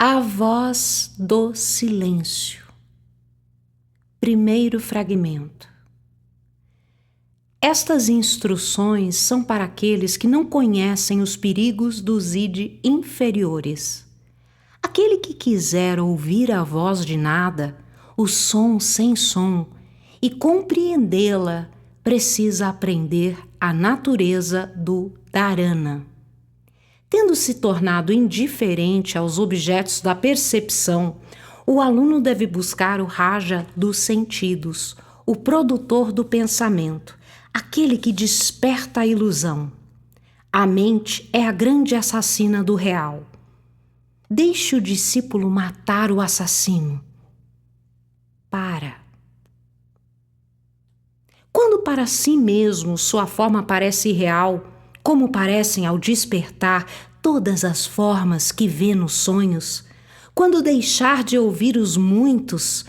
A voz do silêncio. Primeiro fragmento. Estas instruções são para aqueles que não conhecem os perigos dos id inferiores. Aquele que quiser ouvir a voz de nada, o som sem som, e compreendê-la, precisa aprender a natureza do dharana. Tendo se tornado indiferente aos objetos da percepção, o aluno deve buscar o raja dos sentidos, o produtor do pensamento, aquele que desperta a ilusão. A mente é a grande assassina do real. Deixe o discípulo matar o assassino. Quando para si mesmo sua forma parece irreal, como parecem ao despertar todas as formas que vê nos sonhos, quando deixar de ouvir os muitos,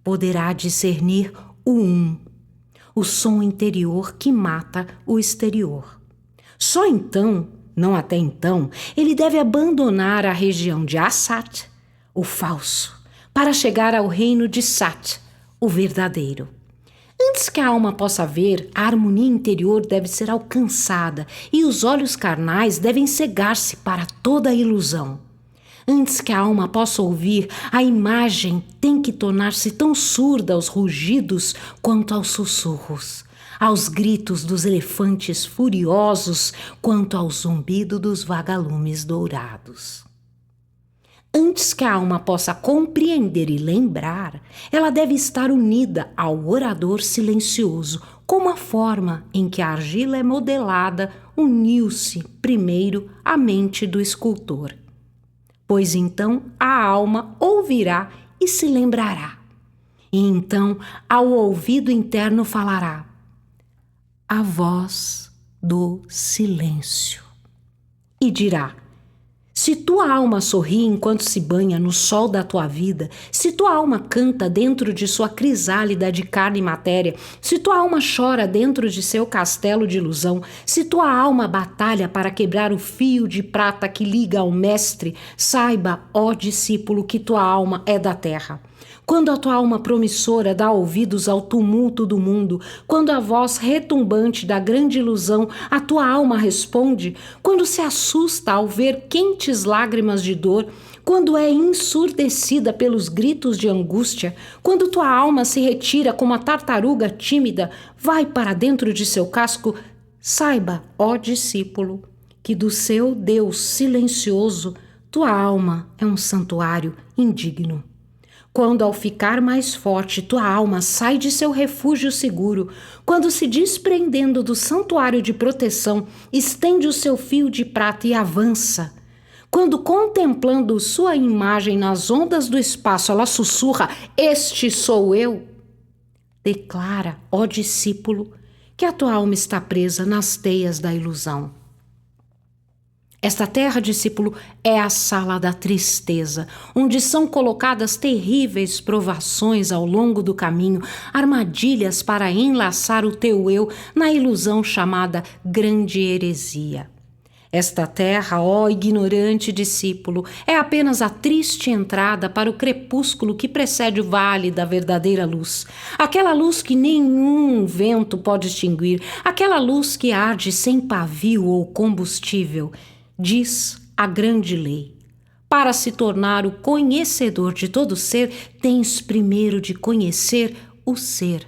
poderá discernir o um, o som interior que mata o exterior. Só então, não até então, ele deve abandonar a região de Asat, o falso, para chegar ao reino de Sat, o verdadeiro. Antes que a alma possa ver, a harmonia interior deve ser alcançada e os olhos carnais devem cegar-se para toda a ilusão. Antes que a alma possa ouvir, a imagem tem que tornar-se tão surda aos rugidos quanto aos sussurros, aos gritos dos elefantes furiosos quanto ao zumbido dos vagalumes dourados. Antes que a alma possa compreender e lembrar, ela deve estar unida ao orador silencioso, como a forma em que a argila é modelada uniu-se primeiro à mente do escultor. Pois então a alma ouvirá e se lembrará. E então ao ouvido interno falará a voz do silêncio. E dirá: se tua alma sorri enquanto se banha no sol da tua vida, se tua alma canta dentro de sua crisálida de carne e matéria, se tua alma chora dentro de seu castelo de ilusão, se tua alma batalha para quebrar o fio de prata que liga ao mestre, saiba, ó discípulo, que tua alma é da terra. Quando a tua alma promissora dá ouvidos ao tumulto do mundo, quando a voz retumbante da grande ilusão a tua alma responde, quando se assusta ao ver quentes lágrimas de dor, quando é ensurdecida pelos gritos de angústia, quando tua alma se retira como a tartaruga tímida, vai para dentro de seu casco, saiba, ó discípulo, que do seu Deus silencioso, tua alma é um santuário indigno. Quando ao ficar mais forte tua alma sai de seu refúgio seguro, quando se desprendendo do santuário de proteção, estende o seu fio de prata e avança, quando contemplando sua imagem nas ondas do espaço ela sussurra, este sou eu, declara, ó discípulo, que a tua alma está presa nas teias da ilusão. Esta terra, discípulo, é a sala da tristeza, onde são colocadas terríveis provações ao longo do caminho, armadilhas para enlaçar o teu eu na ilusão chamada grande heresia. Esta terra, ó ignorante discípulo, é apenas a triste entrada para o crepúsculo que precede o vale da verdadeira luz. Aquela luz que nenhum vento pode extinguir, aquela luz que arde sem pavio ou combustível. Diz a grande lei: para se tornar o conhecedor de todo ser, tens primeiro de conhecer o ser.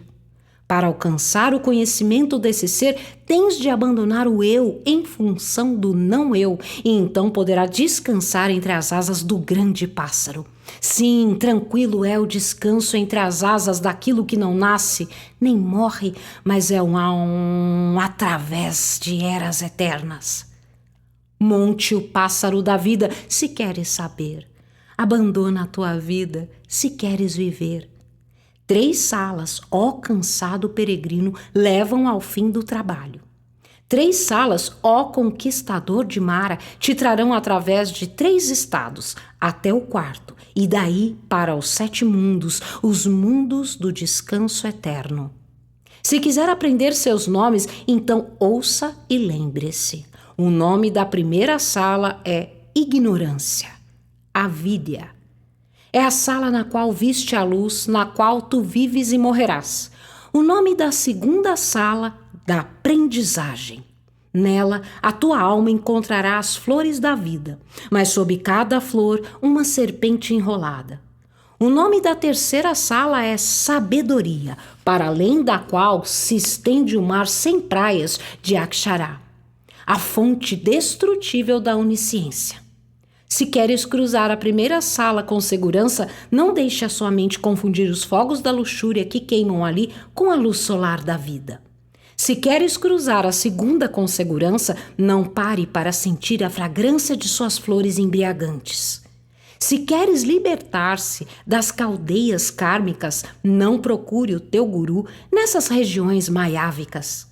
Para alcançar o conhecimento desse ser, tens de abandonar o eu em função do não eu, e então poderá descansar entre as asas do grande pássaro. Sim, tranquilo é o descanso entre as asas daquilo que não nasce, nem morre, mas é um através de eras eternas. Monte o pássaro da vida, se queres saber. Abandona a tua vida, se queres viver. 3 salas, ó cansado peregrino, levam ao fim do trabalho. 3 salas, ó conquistador de Mara, te trarão através de 3 estados, até o 4º, e daí para os 7 mundos, os mundos do descanso eterno. Se quiser aprender seus nomes, então ouça e lembre-se. O nome da primeira sala é ignorância. Avidya. É a sala na qual viste a luz, na qual tu vives e morrerás. O nome da segunda sala da aprendizagem. Nela, a tua alma encontrará as flores da vida, mas sob cada flor, uma serpente enrolada. O nome da terceira sala é sabedoria, para além da qual se estende o mar sem praias de Akshara, a fonte destrutível da onisciência. Se queres cruzar a primeira sala com segurança, não deixe a sua mente confundir os fogos da luxúria que queimam ali com a luz solar da vida. Se queres cruzar a segunda com segurança, não pare para sentir a fragrância de suas flores embriagantes. Se queres libertar-se das caldeias kármicas, não procure o teu guru nessas regiões maiávicas.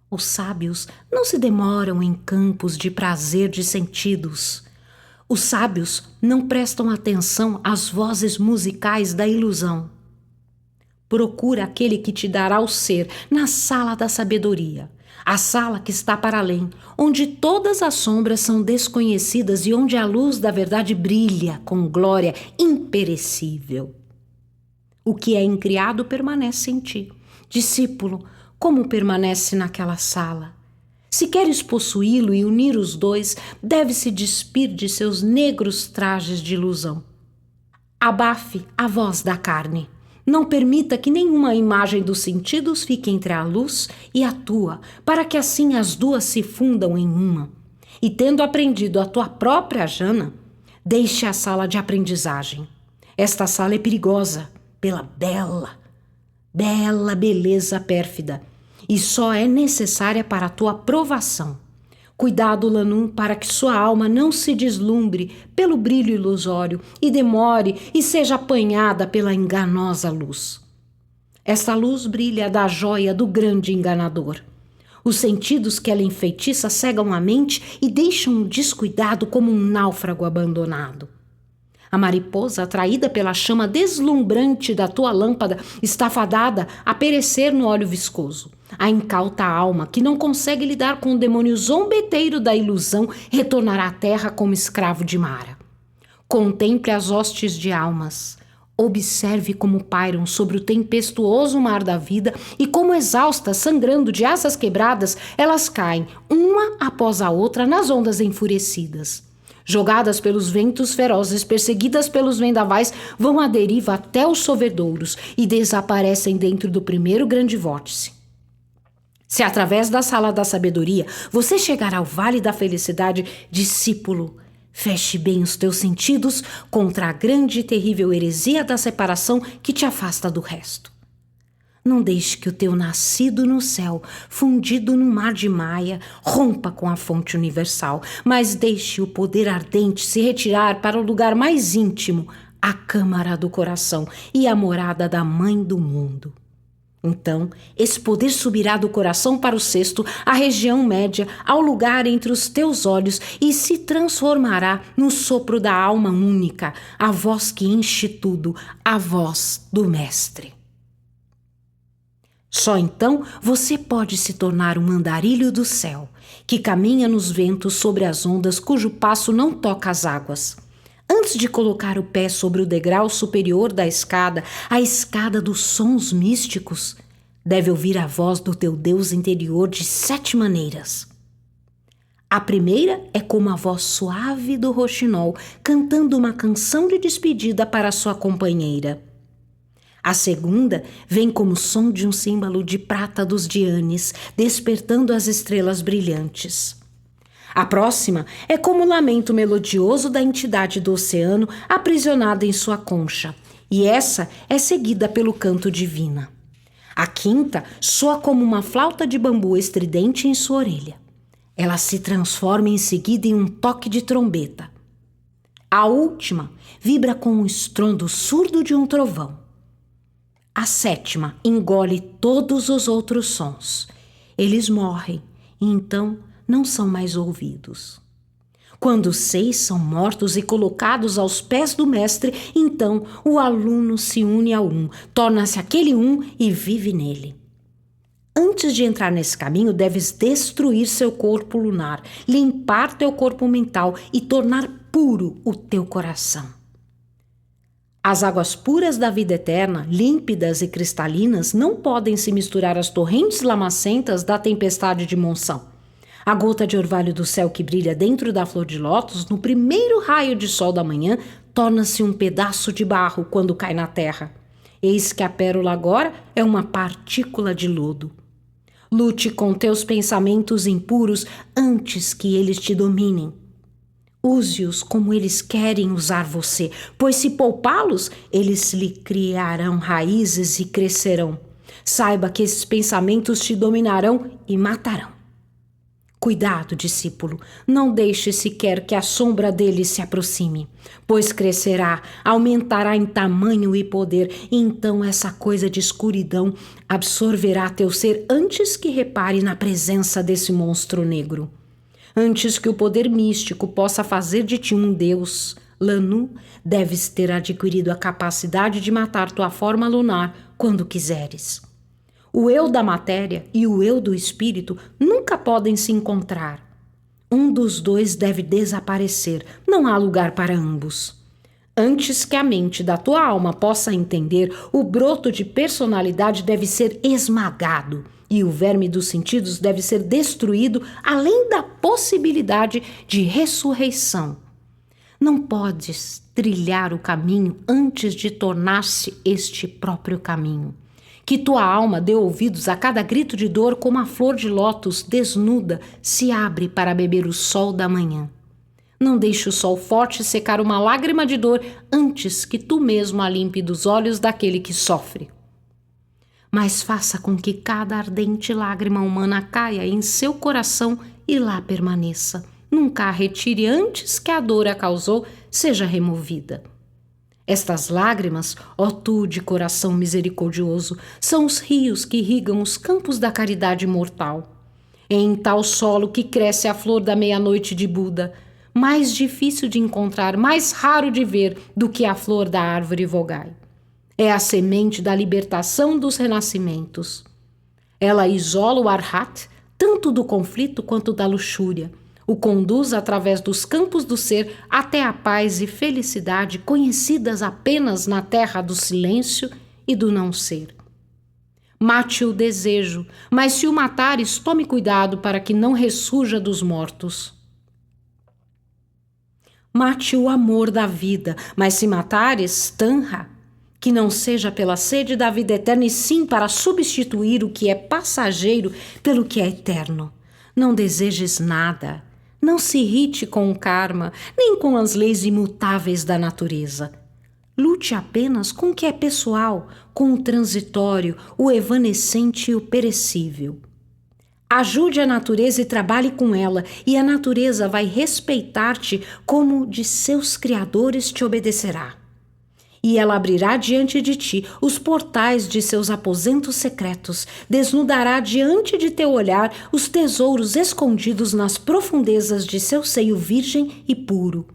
Os sábios não se demoram em campos de prazer de sentidos. Os sábios não prestam atenção às vozes musicais da ilusão. Procura aquele que te dará o ser na sala da sabedoria, a sala que está para além, onde todas as sombras são desconhecidas e onde a luz da verdade brilha com glória imperecível. O que é incriado permanece em ti. Discípulo, como permanece naquela sala? Se queres possuí-lo e unir os dois, deve-se despir de seus negros trajes de ilusão. Abafe a voz da carne. Não permita que nenhuma imagem dos sentidos fique entre a luz e a tua, para que assim as duas se fundam em uma. E tendo aprendido a tua própria jana, deixe a sala de aprendizagem. Esta sala é perigosa pela bela beleza pérfida, e só é necessária para a tua provação. Cuidado, Lanum, para que sua alma não se deslumbre pelo brilho ilusório e demore e seja apanhada pela enganosa luz. Esta luz brilha da joia do grande enganador. Os sentidos que ela enfeitiça cegam a mente e deixam o descuidado como um náufrago abandonado. A mariposa, atraída pela chama deslumbrante da tua lâmpada, está fadada a perecer no óleo viscoso. A incauta alma, que não consegue lidar com o demônio zombeteiro da ilusão, retornará à terra como escravo de Mara. Contemple as hostes de almas. Observe como pairam sobre o tempestuoso mar da vida e como exaustas, sangrando de asas quebradas, elas caem, uma após a outra, nas ondas enfurecidas. Jogadas pelos ventos ferozes, perseguidas pelos vendavais, vão à deriva até os solvedouros e desaparecem dentro do primeiro grande vórtice. Se através da sala da sabedoria você chegar ao vale da felicidade, discípulo, feche bem os teus sentidos contra a grande e terrível heresia da separação que te afasta do resto. Não deixe que o teu nascido no céu, fundido no mar de Maia, rompa com a fonte universal, mas deixe o poder ardente se retirar para o lugar mais íntimo, a câmara do coração e a morada da mãe do mundo. Então, esse poder subirá do coração para o cesto, a região média, ao lugar entre os teus olhos e se transformará no sopro da alma única, a voz que enche tudo, a voz do Mestre. Só então você pode se tornar um andarilho do céu, que caminha nos ventos sobre as ondas cujo passo não toca as águas. Antes de colocar o pé sobre o degrau superior da escada, a escada dos sons místicos, deve ouvir a voz do teu Deus interior de 7 maneiras. A primeira é como a voz suave do roxinol cantando uma canção de despedida para sua companheira. A segunda vem como o som de um símbolo de prata dos Dhyanis, despertando as estrelas brilhantes. A próxima é como o lamento melodioso da entidade do oceano aprisionada em sua concha, e essa é seguida pelo canto divino. A quinta soa como uma flauta de bambu estridente em sua orelha. Ela se transforma em seguida em um toque de trombeta. A última vibra com o estrondo surdo de um trovão. A sétima engole todos os outros sons. Eles morrem e então não são mais ouvidos. Quando os 6 são mortos e colocados aos pés do mestre, então o aluno se une ao um, torna-se aquele um e vive nele. Antes de entrar nesse caminho, deves destruir seu corpo lunar, limpar teu corpo mental e tornar puro o teu coração. As águas puras da vida eterna, límpidas e cristalinas, não podem se misturar às torrentes lamacentas da tempestade de monção. A gota de orvalho do céu que brilha dentro da flor de lótus, no primeiro raio de sol da manhã, torna-se um pedaço de barro quando cai na terra. Eis que a pérola agora é uma partícula de lodo. Lute com teus pensamentos impuros antes que eles te dominem. Use-os como eles querem usar você, pois se poupá-los, eles lhe criarão raízes e crescerão. Saiba que esses pensamentos te dominarão e matarão. Cuidado, discípulo, não deixe sequer que a sombra dele se aproxime, pois crescerá, aumentará em tamanho e poder, e então essa coisa de escuridão absorverá teu ser antes que repare na presença desse monstro negro. Antes que o poder místico possa fazer de ti um deus, Lanu, deves ter adquirido a capacidade de matar tua forma lunar quando quiseres. O eu da matéria e o eu do espírito nunca podem se encontrar. Um dos dois deve desaparecer, não há lugar para ambos. Antes que a mente da tua alma possa entender, o broto de personalidade deve ser esmagado e o verme dos sentidos deve ser destruído, além da possibilidade de ressurreição. Não podes trilhar o caminho antes de tornar-se este próprio caminho. Que tua alma dê ouvidos a cada grito de dor, como a flor de lótus desnuda se abre para beber o sol da manhã. Não deixe o sol forte secar uma lágrima de dor antes que tu mesmo a limpe dos olhos daquele que sofre. Mas faça com que cada ardente lágrima humana caia em seu coração e lá permaneça. Nunca a retire antes que a dor a causou seja removida. Estas lágrimas, ó tu de coração misericordioso, são os rios que irrigam os campos da caridade mortal. É em tal solo que cresce a flor da meia-noite de Buda, mais difícil de encontrar, mais raro de ver do que a flor da árvore vogai. É a semente da libertação dos renascimentos. Ela isola o arhat, tanto do conflito quanto da luxúria. O conduz através dos campos do ser até a paz e felicidade conhecidas apenas na terra do silêncio e do não ser. Mate o desejo, mas se o matares, tome cuidado para que não ressurja dos mortos. Mate o amor da vida, mas se matares, tanha, que não seja pela sede da vida eterna, e sim para substituir o que é passageiro pelo que é eterno. Não desejes nada. Não se irrite com o karma, nem com as leis imutáveis da natureza. Lute apenas com o que é pessoal, com o transitório, o evanescente e o perecível. Ajude a natureza e trabalhe com ela, e a natureza vai respeitar-te como de seus criadores te obedecerá. E ela abrirá diante de ti os portais de seus aposentos secretos, desnudará diante de teu olhar os tesouros escondidos nas profundezas de seu seio virgem e puro.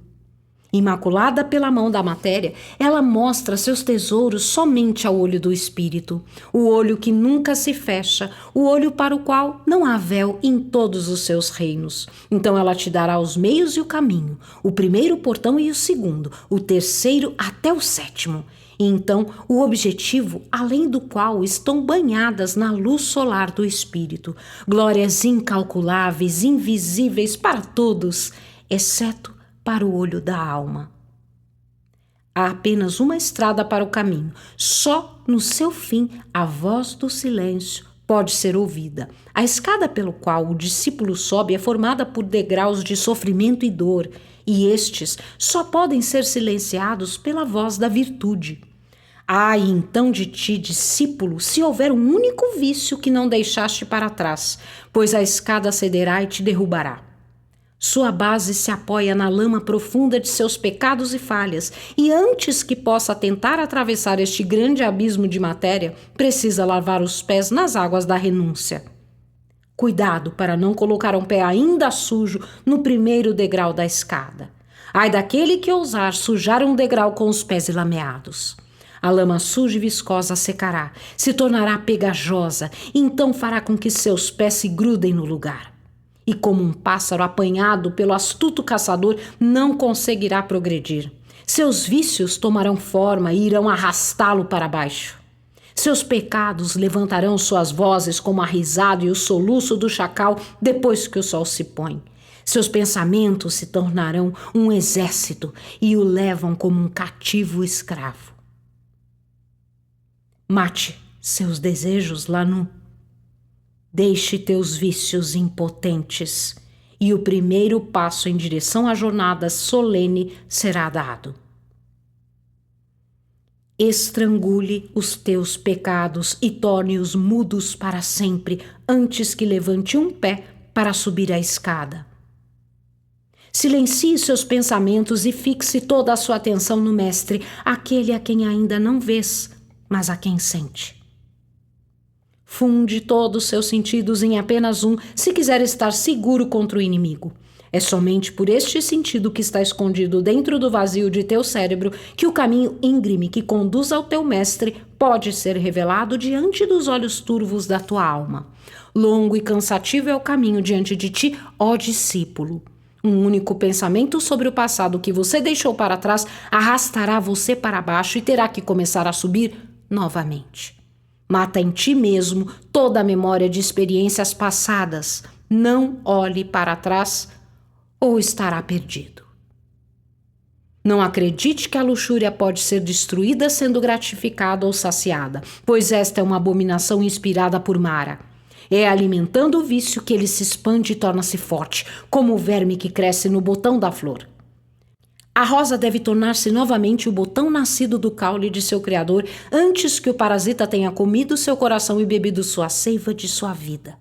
Imaculada pela mão da matéria, ela mostra seus tesouros somente ao olho do espírito, o olho que nunca se fecha, o olho para o qual não há véu em todos os seus reinos. Então ela te dará os meios e o caminho, o primeiro portão e o segundo, o terceiro até o sétimo. E então o objetivo, além do qual estão banhadas na luz solar do espírito, glórias incalculáveis, invisíveis para todos, exceto para o olho da alma. Há apenas uma estrada para o caminho. Só no seu fim a voz do silêncio pode ser ouvida. A escada pelo qual o discípulo sobe é formada por degraus de sofrimento e dor, e estes só podem ser silenciados pela voz da virtude. Ai, então de ti, discípulo, se houver um único vício que não deixaste para trás, pois a escada cederá e te derrubará. Sua base se apoia na lama profunda de seus pecados e falhas, e antes que possa tentar atravessar este grande abismo de matéria, precisa lavar os pés nas águas da renúncia. Cuidado para não colocar um pé ainda sujo no primeiro degrau da escada. Ai daquele que ousar sujar um degrau com os pés lameados. A lama suja e viscosa secará, se tornará pegajosa, e então fará com que seus pés se grudem no lugar. e como um pássaro apanhado pelo astuto caçador, não conseguirá progredir. Seus vícios tomarão forma e irão arrastá-lo para baixo. Seus pecados levantarão suas vozes como a risada e o soluço do chacal depois que o sol se põe. Seus pensamentos se tornarão um exército e o levam como um cativo escravo. Mate seus desejos, Lanu. Deixe teus vícios impotentes, e o primeiro passo em direção à jornada solene será dado. Estrangule os teus pecados e torne-os mudos para sempre, antes que levante um pé para subir a escada. Silencie seus pensamentos e fixe toda a sua atenção no Mestre, aquele a quem ainda não vês, mas a quem sente. Funde todos os seus sentidos em apenas um, se quiser estar seguro contra o inimigo. É somente por este sentido que está escondido dentro do vazio de teu cérebro que o caminho íngreme que conduz ao teu mestre pode ser revelado diante dos olhos turvos da tua alma. Longo e cansativo é o caminho diante de ti, ó discípulo. Um único pensamento sobre o passado que você deixou para trás arrastará você para baixo e terá que começar a subir novamente. Mata em ti mesmo toda a memória de experiências passadas. Não olhe para trás ou estará perdido. Não acredite que a luxúria pode ser destruída sendo gratificada ou saciada, pois esta é uma abominação inspirada por Mara. É alimentando o vício que ele se expande e torna-se forte, como o verme que cresce no botão da flor. A rosa deve tornar-se novamente o botão nascido do caule de seu criador antes que o parasita tenha comido seu coração e bebido sua seiva de sua vida.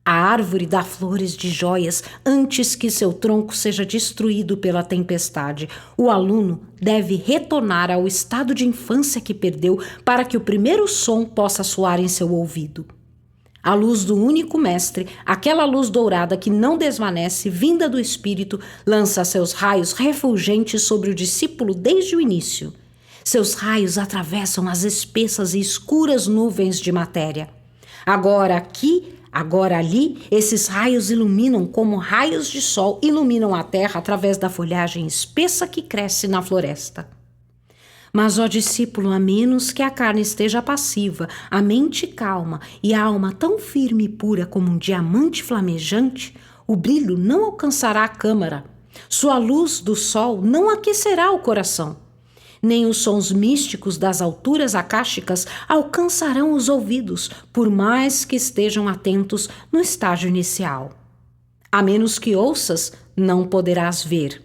A árvore dá flores de joias antes que seu tronco seja destruído pela tempestade. O aluno deve retornar ao estado de infância que perdeu para que o primeiro som possa soar em seu ouvido. A luz do único mestre, aquela luz dourada que não desvanece, vinda do Espírito, lança seus raios refulgentes sobre o discípulo desde o início. Seus raios atravessam as espessas e escuras nuvens de matéria. Agora aqui, agora ali, esses raios iluminam como raios de sol iluminam a terra através da folhagem espessa que cresce na floresta. Mas, ó discípulo, a menos que a carne esteja passiva, a mente calma e a alma tão firme e pura como um diamante flamejante, o brilho não alcançará a câmara. Sua luz do sol não aquecerá o coração. Nem os sons místicos das alturas akáshicas alcançarão os ouvidos, por mais que estejam atentos no estágio inicial. A menos que ouças, não poderás ver.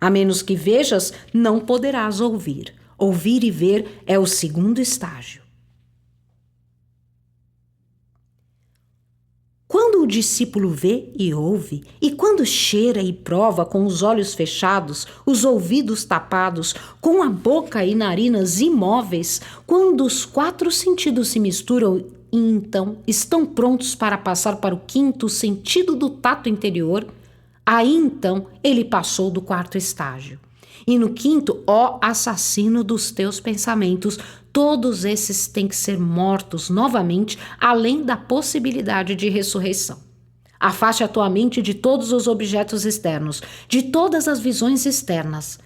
A menos que vejas, não poderás ouvir. Ouvir e ver é o segundo estágio. Quando o discípulo vê e ouve, e quando cheira e prova com os olhos fechados, os ouvidos tapados, com a boca e narinas imóveis, quando os 4 sentidos se misturam e então estão prontos para passar para o 5º sentido do tato interior, aí então ele passou do 4º estágio. E no 5º, ó assassino dos teus pensamentos, todos esses têm que ser mortos novamente, além da possibilidade de ressurreição. Afaste a tua mente de todos os objetos externos, de todas as visões externas.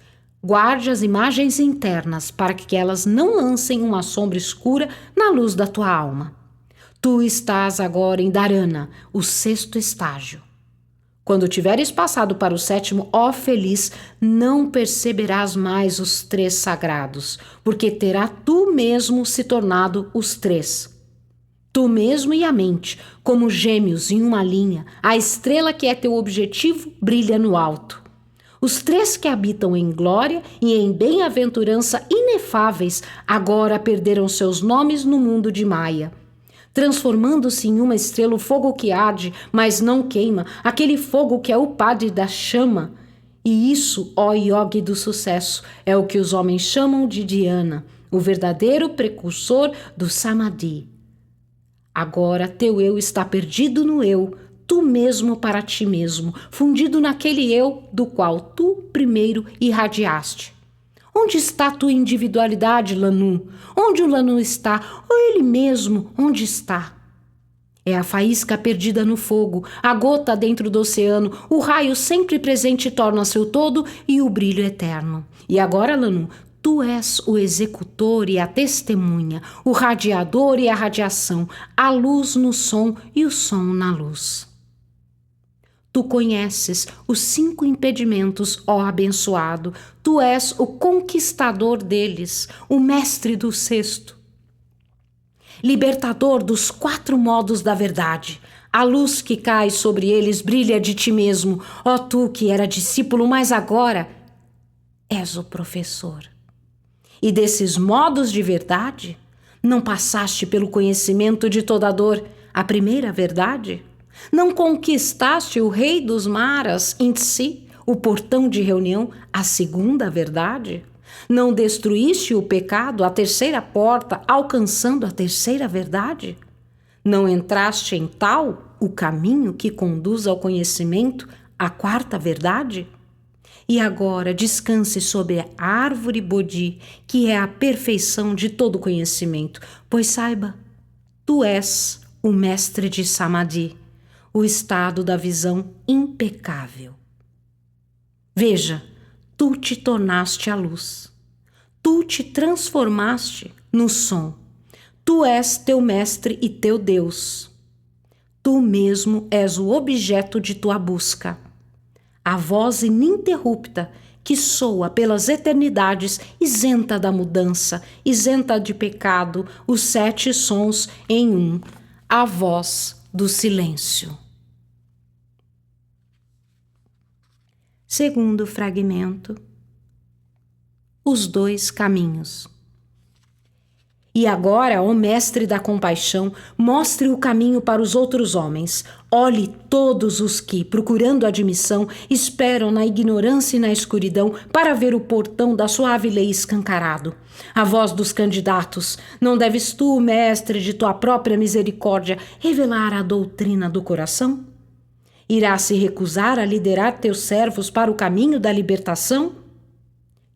Guarde as imagens internas, para que elas não lancem uma sombra escura na luz da tua alma. Tu estás agora em Dharana, o 6º estágio. Quando tiveres passado para o 7º, ó feliz, não perceberás mais os 3 sagrados, porque terá tu mesmo se tornado os 3. Tu mesmo e a mente, como gêmeos em uma linha, a estrela que é teu objetivo brilha no alto. Os 3 que habitam em glória e em bem-aventurança inefáveis agora perderam seus nomes no mundo de Maia. Transformando-se em uma estrela o fogo que arde, mas não queima, aquele fogo que é o padre da chama. E isso, ó yogi do sucesso, é o que os homens chamam de dhyana, o verdadeiro precursor do samadhi. Agora teu eu está perdido no eu, tu mesmo para ti mesmo, fundido naquele eu do qual tu primeiro irradiaste. Onde está tua individualidade, Lanu? Onde o Lanu está? Ou ele mesmo, onde está? É a faísca perdida no fogo, a gota dentro do oceano, o raio sempre presente torna-se o todo e o brilho eterno. E agora, Lanu, tu és o executor e a testemunha, o radiador e a radiação, a luz no som e o som na luz. Tu conheces os 5 impedimentos, ó abençoado, tu és o conquistador deles, o mestre do 6º. Libertador dos 4 modos da verdade. A luz que cai sobre eles brilha de ti mesmo, ó tu que era discípulo, mas agora és o professor. E desses modos de verdade, não passaste pelo conhecimento de toda a dor, a primeira verdade? Não conquistaste o rei dos maras, em si, o portão de reunião, a segunda verdade? Não destruíste o pecado, a terceira porta, alcançando a terceira verdade? Não entraste em tal, o caminho que conduz ao conhecimento, a 4ª verdade? E agora descanse sobre a árvore Bodhi, que é a perfeição de todo conhecimento, pois saiba, tu és o mestre de Samadhi, o estado da visão impecável. Veja, tu te tornaste a luz. Tu te transformaste no som. Tu és teu mestre e teu Deus. Tu mesmo és o objeto de tua busca. A voz ininterrupta que soa pelas eternidades, isenta da mudança, isenta de pecado, os 7 sons em um, a voz do silêncio. Segundo fragmento, os 2 caminhos. E agora, ó mestre da compaixão, mostre o caminho para os outros homens. Olhe todos os que, procurando admissão, esperam na ignorância e na escuridão para ver o portão da suave lei escancarado. A voz dos candidatos, não deves tu, mestre de tua própria misericórdia, revelar a doutrina do coração? Irás se recusar a liderar teus servos para o caminho da libertação?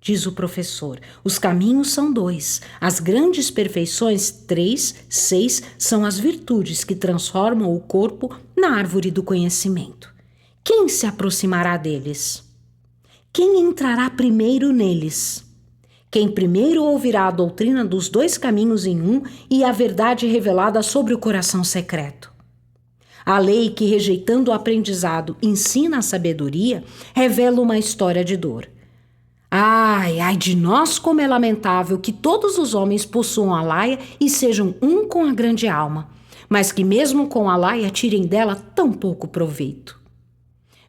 Diz o professor, os caminhos são 2, as grandes perfeições 3, 6 são as virtudes que transformam o corpo na árvore do conhecimento. Quem se aproximará deles? Quem entrará primeiro neles? Quem primeiro ouvirá a doutrina dos 2 caminhos em um e a verdade revelada sobre o coração secreto? A lei que, rejeitando o aprendizado, ensina a sabedoria, revela uma história de dor. Ai, ai de nós, como é lamentável que todos os homens possuam a laia e sejam um com a grande alma, mas que mesmo com a laia tirem dela tão pouco proveito.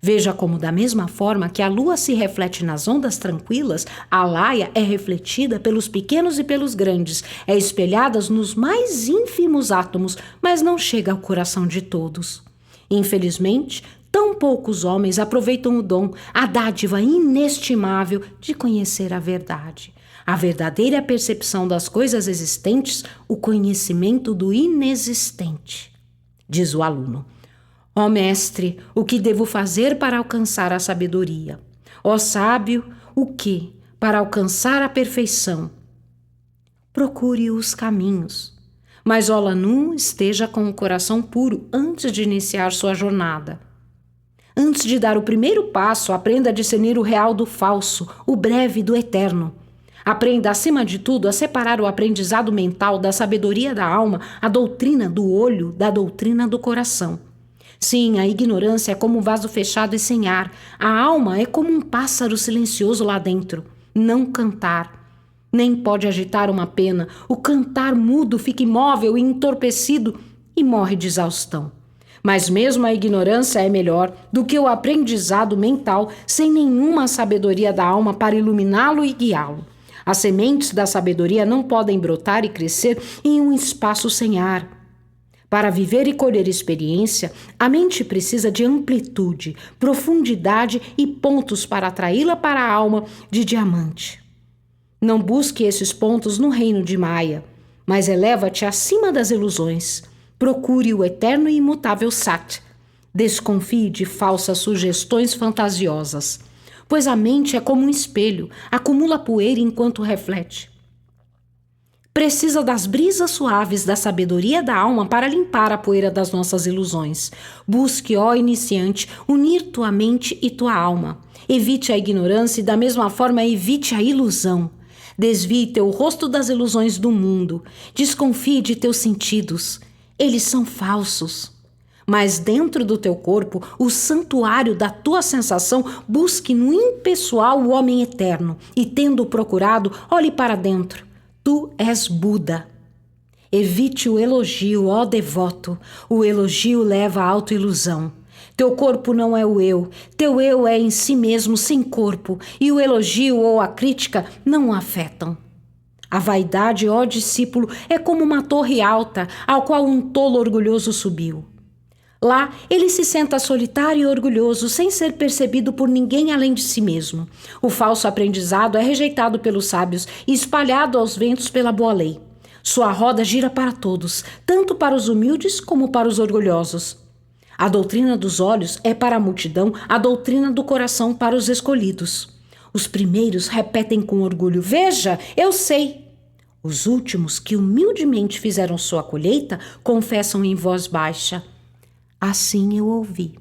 Veja como, da mesma forma que a lua se reflete nas ondas tranquilas, a laia é refletida pelos pequenos e pelos grandes, é espelhada nos mais ínfimos átomos, mas não chega ao coração de todos. Infelizmente, tão poucos homens aproveitam o dom, a dádiva inestimável de conhecer a verdade. A verdadeira percepção das coisas existentes, o conhecimento do inexistente. Diz o aluno: ó mestre, o que devo fazer para alcançar a sabedoria? Ó sábio, o que para alcançar a perfeição? Procure os caminhos. Mas ó Lanu, esteja com o coração puro antes de iniciar sua jornada. Antes de dar o primeiro passo, aprenda a discernir o real do falso, o breve do eterno. Aprenda, acima de tudo, a separar o aprendizado mental da sabedoria da alma, a doutrina do olho da doutrina do coração. Sim, a ignorância é como um vaso fechado e sem ar. A alma é como um pássaro silencioso lá dentro. Não cantar. Nem pode agitar uma pena. O cantar mudo fica imóvel e entorpecido e morre de exaustão. Mas mesmo a ignorância é melhor do que o aprendizado mental sem nenhuma sabedoria da alma para iluminá-lo e guiá-lo. As sementes da sabedoria não podem brotar e crescer em um espaço sem ar. Para viver e colher experiência, a mente precisa de amplitude, profundidade e pontos para atraí-la para a alma de diamante. Não busque esses pontos no reino de Maya, mas eleva-te acima das ilusões. Procure o eterno e imutável Sat. Desconfie de falsas sugestões fantasiosas, pois a mente é como um espelho, acumula poeira enquanto reflete. precisa das brisas suaves da sabedoria da alma para limpar a poeira das nossas ilusões. Busque, ó iniciante, unir tua mente e tua alma. Evite a ignorância e, da mesma forma, evite a ilusão. Desvie teu rosto das ilusões do mundo. Desconfie de teus sentidos. Eles são falsos. Mas dentro do teu corpo, o santuário da tua sensação, busque no impessoal o homem eterno. E tendo-o procurado, olhe para dentro. Tu és Buda. Evite o elogio, ó devoto. O elogio leva à autoilusão. Teu corpo não é o eu. Teu eu é em si mesmo sem corpo. E o elogio ou a crítica não o afetam. A vaidade, ó discípulo, é como uma torre alta, ao qual um tolo orgulhoso subiu. Lá, ele se senta solitário e orgulhoso, sem ser percebido por ninguém além de si mesmo. O falso aprendizado é rejeitado pelos sábios e espalhado aos ventos pela boa lei. Sua roda gira para todos, tanto para os humildes como para os orgulhosos. A doutrina dos olhos é para a multidão, a doutrina do coração para os escolhidos. Os primeiros repetem com orgulho: veja, eu sei. Os últimos, que humildemente fizeram sua colheita, confessam em voz baixa: assim eu ouvi.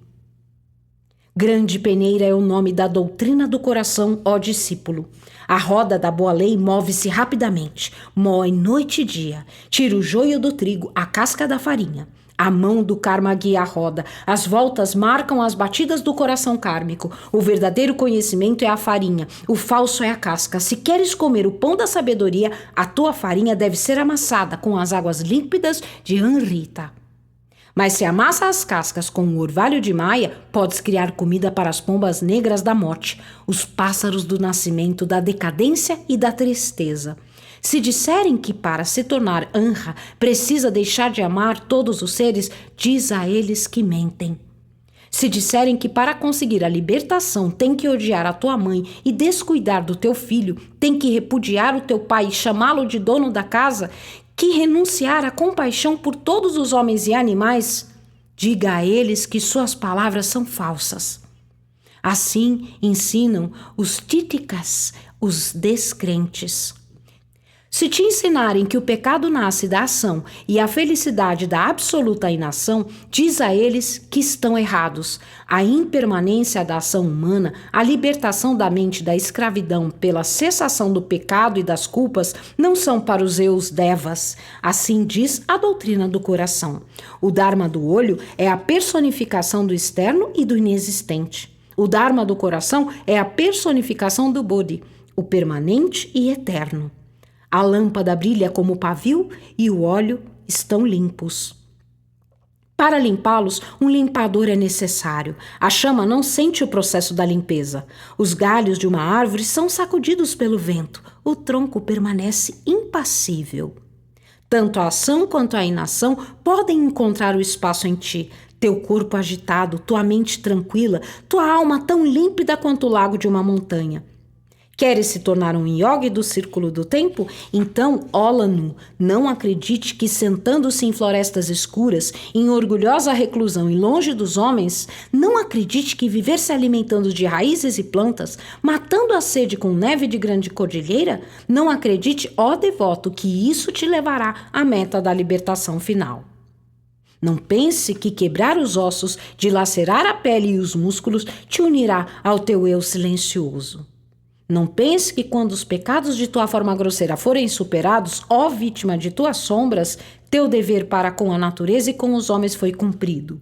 Grande peneira é o nome da doutrina do coração, ó discípulo. A roda da boa lei move-se rapidamente, moe noite e dia, tira o joio do trigo, a casca da farinha. A mão do karma guia a roda, as voltas marcam as batidas do coração kármico. O verdadeiro conhecimento é a farinha, o falso é a casca. Se queres comer o pão da sabedoria, a tua farinha deve ser amassada com as águas límpidas de Amrita. Mas se amassa as cascas com o orvalho de Maia, podes criar comida para as pombas negras da morte, os pássaros do nascimento, da decadência e da tristeza. Se disserem que para se tornar Anha precisa deixar de amar todos os seres, diz a eles que mentem. Se disserem que para conseguir a libertação tem que odiar a tua mãe e descuidar do teu filho, tem que repudiar o teu pai e chamá-lo de dono da casa, que renunciar à compaixão por todos os homens e animais, diga a eles que suas palavras são falsas. Assim ensinam os títicas, os descrentes. Se te ensinarem que o pecado nasce da ação e a felicidade da absoluta inação, diz a eles que estão errados. A impermanência da ação humana, a libertação da mente da escravidão pela cessação do pecado e das culpas não são para os eus devas. Assim diz a doutrina do coração. O Dharma do olho é a personificação do externo e do inexistente. O Dharma do coração é a personificação do Bodhi, o permanente e eterno. A lâmpada brilha como pavio e o óleo estão limpos. Para limpá-los, um limpador é necessário. A chama não sente o processo da limpeza. Os galhos de uma árvore são sacudidos pelo vento. O tronco permanece impassível. Tanto a ação quanto a inação podem encontrar o espaço em ti. Teu corpo agitado, tua mente tranquila, tua alma tão límpida quanto o lago de uma montanha. Queres se tornar um yogi do círculo do tempo? Então, Olanu, não acredite que sentando-se em florestas escuras, em orgulhosa reclusão e longe dos homens, não acredite que viver se alimentando de raízes e plantas, matando a sede com neve de grande cordilheira, não acredite, ó devoto, que isso te levará à meta da libertação final. Não pense que quebrar os ossos, dilacerar a pele e os músculos te unirá ao teu eu silencioso. Não pense que quando os pecados de tua forma grosseira forem superados, ó vítima de tuas sombras, teu dever para com a natureza e com os homens foi cumprido.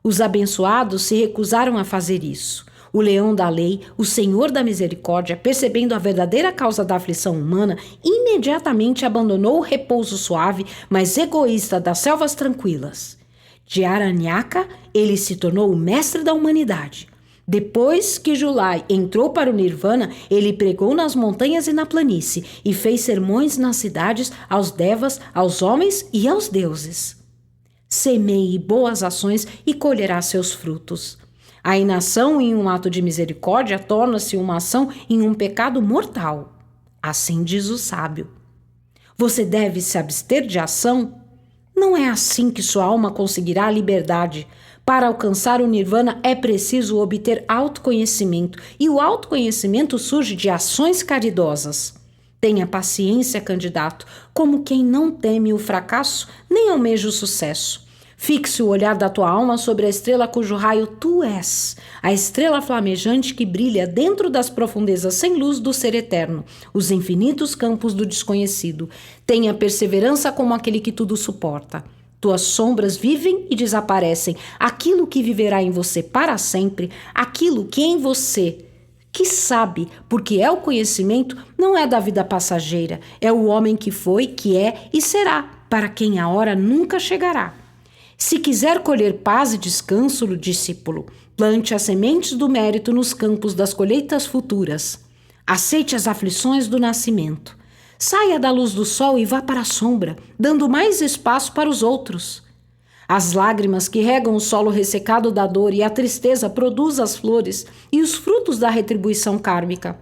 Os abençoados se recusaram a fazer isso. O leão da lei, o Senhor da misericórdia, percebendo a verdadeira causa da aflição humana, imediatamente abandonou o repouso suave, mas egoísta das selvas tranquilas. De Aranyaka, ele se tornou o mestre da humanidade. Depois que Julai entrou para o Nirvana, ele pregou nas montanhas e na planície e fez sermões nas cidades aos devas, aos homens e aos deuses. Semeie boas ações e colherá seus frutos. A inação em um ato de misericórdia torna-se uma ação em um pecado mortal. Assim diz o sábio. Você deve se abster de ação? Não é assim que sua alma conseguirá a liberdade. Para alcançar o Nirvana é preciso obter autoconhecimento, e o autoconhecimento surge de ações caridosas. Tenha paciência, candidato, como quem não teme o fracasso nem almeja o sucesso. Fixe o olhar da tua alma sobre a estrela cujo raio tu és, a estrela flamejante que brilha dentro das profundezas sem luz do ser eterno, os infinitos campos do desconhecido. Tenha perseverança como aquele que tudo suporta. Tuas sombras vivem e desaparecem. Aquilo que viverá em você para sempre, aquilo que em você que sabe, porque é o conhecimento, não é da vida passageira, é o homem que foi, que é e será, para quem a hora nunca chegará. Se quiser colher paz e descanso, discípulo, plante as sementes do mérito nos campos das colheitas futuras. Aceite as aflições do nascimento. Saia da luz do sol e vá para a sombra, dando mais espaço para os outros. As lágrimas que regam o solo ressecado da dor e a tristeza produzem as flores e os frutos da retribuição kármica.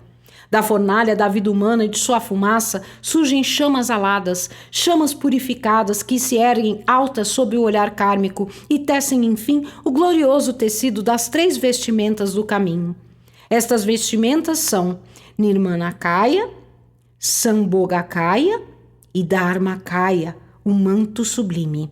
Da fornalha da vida humana e de sua fumaça surgem chamas aladas, chamas purificadas que se erguem altas sob o olhar kármico e tecem, enfim, o glorioso tecido das 3 vestimentas do caminho. Estas vestimentas são Nirmanakaya, Sambhogakaya e Dharmakaya, o manto sublime.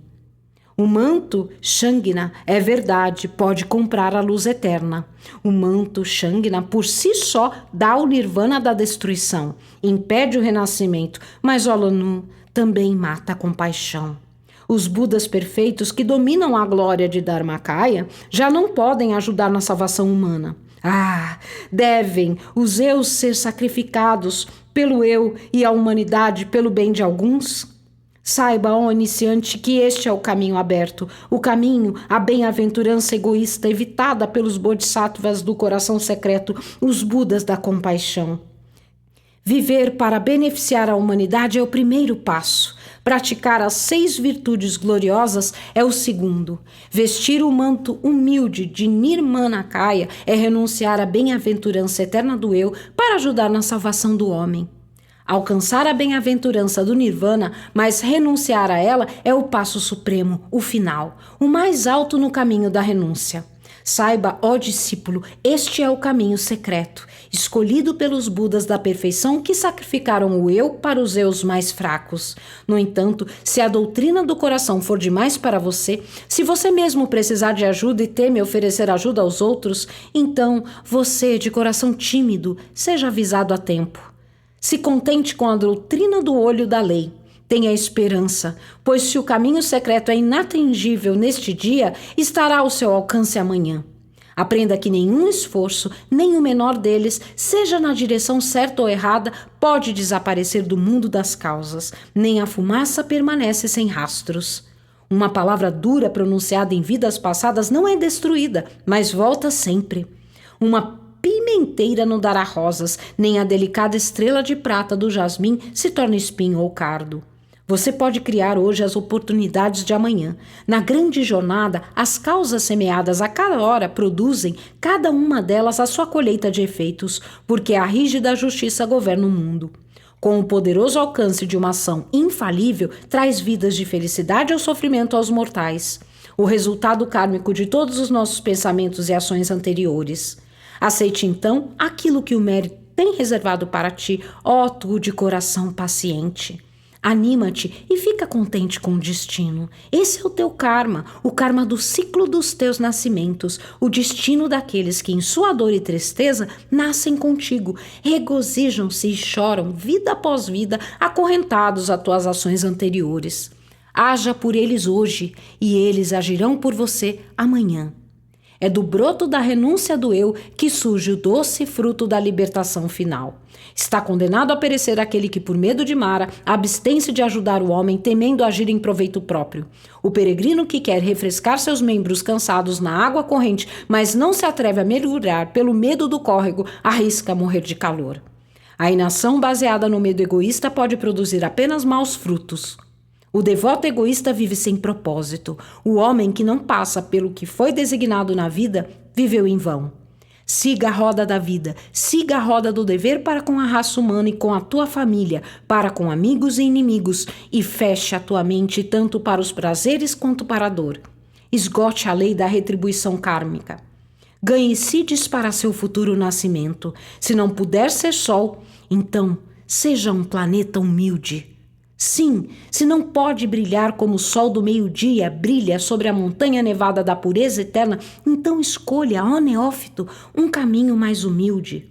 O manto Shangna é verdade, pode comprar a luz eterna. O manto Shangna por si só dá o nirvana da destruição, impede o renascimento, mas Olonu também mata a compaixão. Os Budas perfeitos que dominam a glória de Dharmakaya já não podem ajudar na salvação humana. Devem os eus ser sacrificados pelo eu e a humanidade pelo bem de alguns? Saiba, ó iniciante, que este é o caminho aberto, o caminho à bem-aventurança egoísta evitada pelos bodhisattvas do coração secreto, os Budas da compaixão. Viver para beneficiar a humanidade é o primeiro passo. Praticar as 6 virtudes gloriosas é o segundo. Vestir o manto humilde de Nirmanakaya é renunciar à bem-aventurança eterna do eu para ajudar na salvação do homem. Alcançar a bem-aventurança do Nirvana, mas renunciar a ela é o passo supremo, o final, o mais alto no caminho da renúncia. Saiba, ó discípulo, este é o caminho secreto, escolhido pelos Budas da perfeição que sacrificaram o eu para os eus mais fracos. No entanto, se a doutrina do coração for demais para você, se você mesmo precisar de ajuda e teme oferecer ajuda aos outros, então você, de coração tímido, seja avisado a tempo. Se contente com a doutrina do olho da lei. Tenha esperança, pois se o caminho secreto é inatingível neste dia, estará ao seu alcance amanhã. Aprenda que nenhum esforço, nem o menor deles, seja na direção certa ou errada, pode desaparecer do mundo das causas, nem a fumaça permanece sem rastros. Uma palavra dura pronunciada em vidas passadas não é destruída, mas volta sempre. Uma pimenteira não dará rosas, nem a delicada estrela de prata do jasmim se torna espinho ou cardo. Você pode criar hoje as oportunidades de amanhã. Na grande jornada, as causas semeadas a cada hora produzem, cada uma delas, a sua colheita de efeitos, porque a rígida justiça governa o mundo. Com o poderoso alcance de uma ação infalível, traz vidas de felicidade ou sofrimento aos mortais. O resultado kármico de todos os nossos pensamentos e ações anteriores. Aceite então aquilo que o mérito tem reservado para ti, ó tu de coração paciente. Anima-te e fica contente com o destino. Esse é o teu karma, o karma do ciclo dos teus nascimentos, o destino daqueles que em sua dor e tristeza nascem contigo, regozijam-se e choram vida após vida, acorrentados a tuas ações anteriores. Haja por eles hoje e eles agirão por você amanhã. É do broto da renúncia do eu que surge o doce fruto da libertação final. Está condenado a perecer aquele que, por medo de Mara, abstém-se de ajudar o homem, temendo agir em proveito próprio. O peregrino que quer refrescar seus membros cansados na água corrente, mas não se atreve a mergulhar pelo medo do córrego, arrisca morrer de calor. A inação baseada no medo egoísta pode produzir apenas maus frutos. O devoto egoísta vive sem propósito. O homem que não passa pelo que foi designado na vida, viveu em vão. Siga a roda da vida, siga a roda do dever para com a raça humana e com a tua família, para com amigos e inimigos, e feche a tua mente tanto para os prazeres quanto para a dor. Esgote a lei da retribuição kármica. Ganhe seeds para seu futuro nascimento. Se não puder ser sol, então seja um planeta humilde. Sim, se não pode brilhar como o sol do meio-dia brilha sobre a montanha nevada da pureza eterna, então escolha, ó neófito, um caminho mais humilde.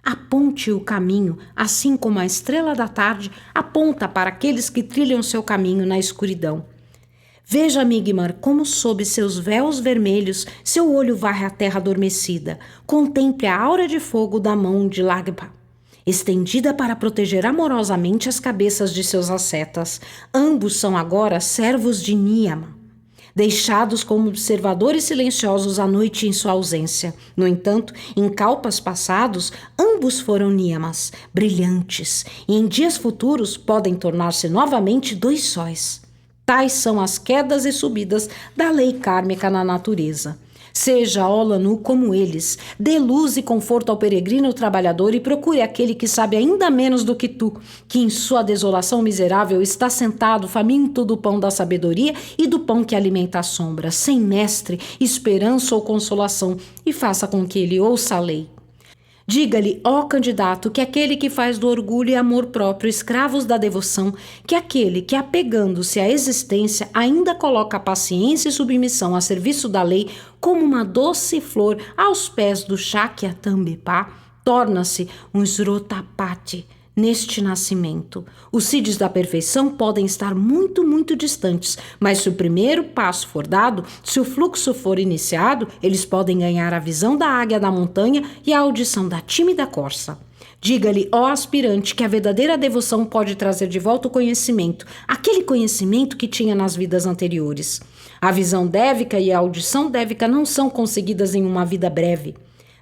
Aponte o caminho, assim como a estrela da tarde aponta para aqueles que trilham seu caminho na escuridão. Veja, Migmar, como sob seus véus vermelhos seu olho varre a terra adormecida. Contemple a aura de fogo da mão de Lagpa, estendida para proteger amorosamente as cabeças de seus ascetas. Ambos são agora servos de Niyama, deixados como observadores silenciosos à noite em sua ausência. No entanto, em kalpas passados, ambos foram Niyamas, brilhantes, e em dias futuros podem tornar-se novamente dois sóis. Tais são as quedas e subidas da lei kármica na natureza. Seja Olanu como eles, dê luz e conforto ao peregrino trabalhador e procure aquele que sabe ainda menos do que tu, que em sua desolação miserável está sentado faminto do pão da sabedoria e do pão que alimenta a sombra, sem mestre, esperança ou consolação, e faça com que ele ouça a lei. Diga-lhe, ó candidato, que aquele que faz do orgulho e amor próprio escravos da devoção, que aquele que, apegando-se à existência, ainda coloca a paciência e submissão a serviço da lei como uma doce flor aos pés do Shakya Tambepá, torna-se um Srotapati neste nascimento. Os Siddhis da perfeição podem estar muito, muito distantes, mas se o primeiro passo for dado, se o fluxo for iniciado, eles podem ganhar a visão da águia da montanha e a audição da tímida corça. Diga-lhe, ó aspirante, que a verdadeira devoção pode trazer de volta o conhecimento, aquele conhecimento que tinha nas vidas anteriores. A visão dévica e a audição dévica não são conseguidas em uma vida breve.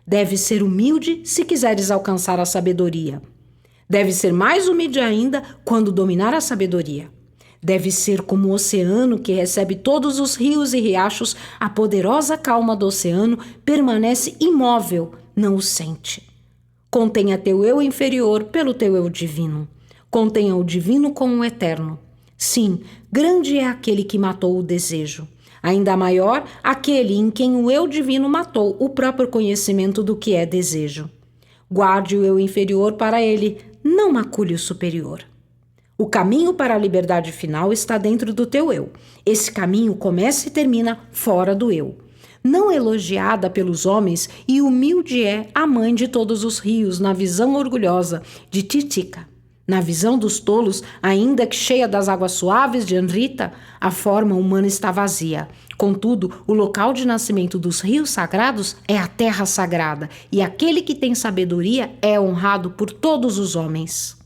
Deve ser humilde se quiseres alcançar a sabedoria. Deve ser mais humilde ainda quando dominar a sabedoria. Deve ser como o oceano que recebe todos os rios e riachos, a poderosa calma do oceano permanece imóvel, não o sente. Contenha teu eu inferior pelo teu eu divino. Contenha o divino com o eterno. Sim, grande é aquele que matou o desejo. Ainda maior, aquele em quem o eu divino matou o próprio conhecimento do que é desejo. Guarde o eu inferior para ele, não macule o superior. O caminho para a liberdade final está dentro do teu eu. Esse caminho começa e termina fora do eu. Não elogiada pelos homens, e humilde é a mãe de todos os rios na visão orgulhosa de Titika. Na visão dos tolos, ainda que cheia das águas suaves de Amrita, a forma humana está vazia. Contudo, o local de nascimento dos rios sagrados é a terra sagrada, e aquele que tem sabedoria é honrado por todos os homens.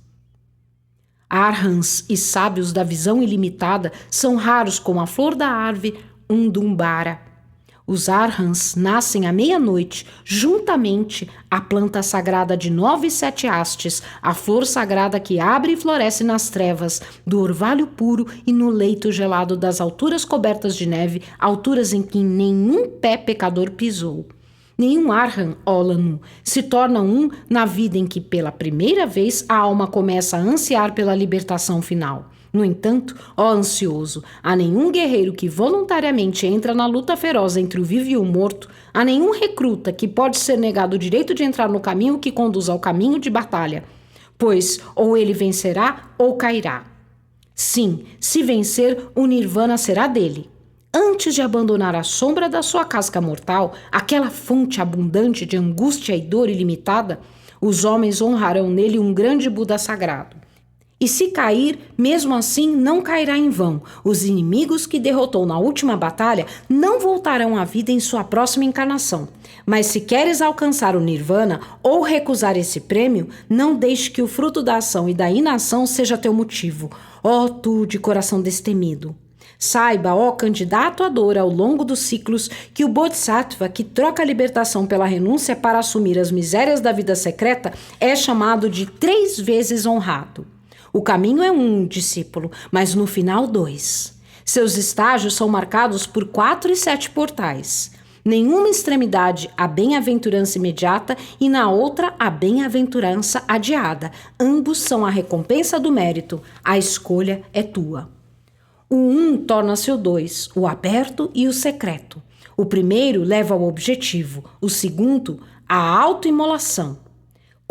Arhans e sábios da visão ilimitada são raros como a flor da árvore Undumbara. Os Arhans nascem à meia-noite, juntamente à planta sagrada de 9 e 7 hastes, a flor sagrada que abre e floresce nas trevas, do orvalho puro e no leito gelado das alturas cobertas de neve, alturas em que nenhum pé pecador pisou. Nenhum Arhan, Olanu, se torna um na vida em que pela primeira vez a alma começa a ansiar pela libertação final. No entanto, ó ansioso, a nenhum guerreiro que voluntariamente entra na luta feroz entre o vivo e o morto, a nenhum recruta que pode ser negado o direito de entrar no caminho que conduz ao caminho de batalha, pois ou ele vencerá ou cairá. Sim, se vencer, o nirvana será dele. Antes de abandonar a sombra da sua casca mortal, aquela fonte abundante de angústia e dor ilimitada, os homens honrarão nele um grande Buda sagrado. E se cair, mesmo assim não cairá em vão. Os inimigos que derrotou na última batalha não voltarão à vida em sua próxima encarnação. Mas se queres alcançar o nirvana ou recusar esse prêmio, não deixe que o fruto da ação e da inação seja teu motivo. Ó tu de coração destemido! Saiba, ó candidato à dor ao longo dos ciclos, que o Bodhisattva que troca a libertação pela renúncia para assumir as misérias da vida secreta é chamado de 3 vezes honrado. O caminho é um, discípulo, mas no final 2. Seus estágios são marcados por 4 e 7 portais. Nenhuma extremidade a bem-aventurança imediata e na outra a bem-aventurança adiada. Ambos são a recompensa do mérito. A escolha é tua. O 1 torna-se o 2, o aberto e o secreto. O primeiro leva ao objetivo, o segundo, à autoimolação.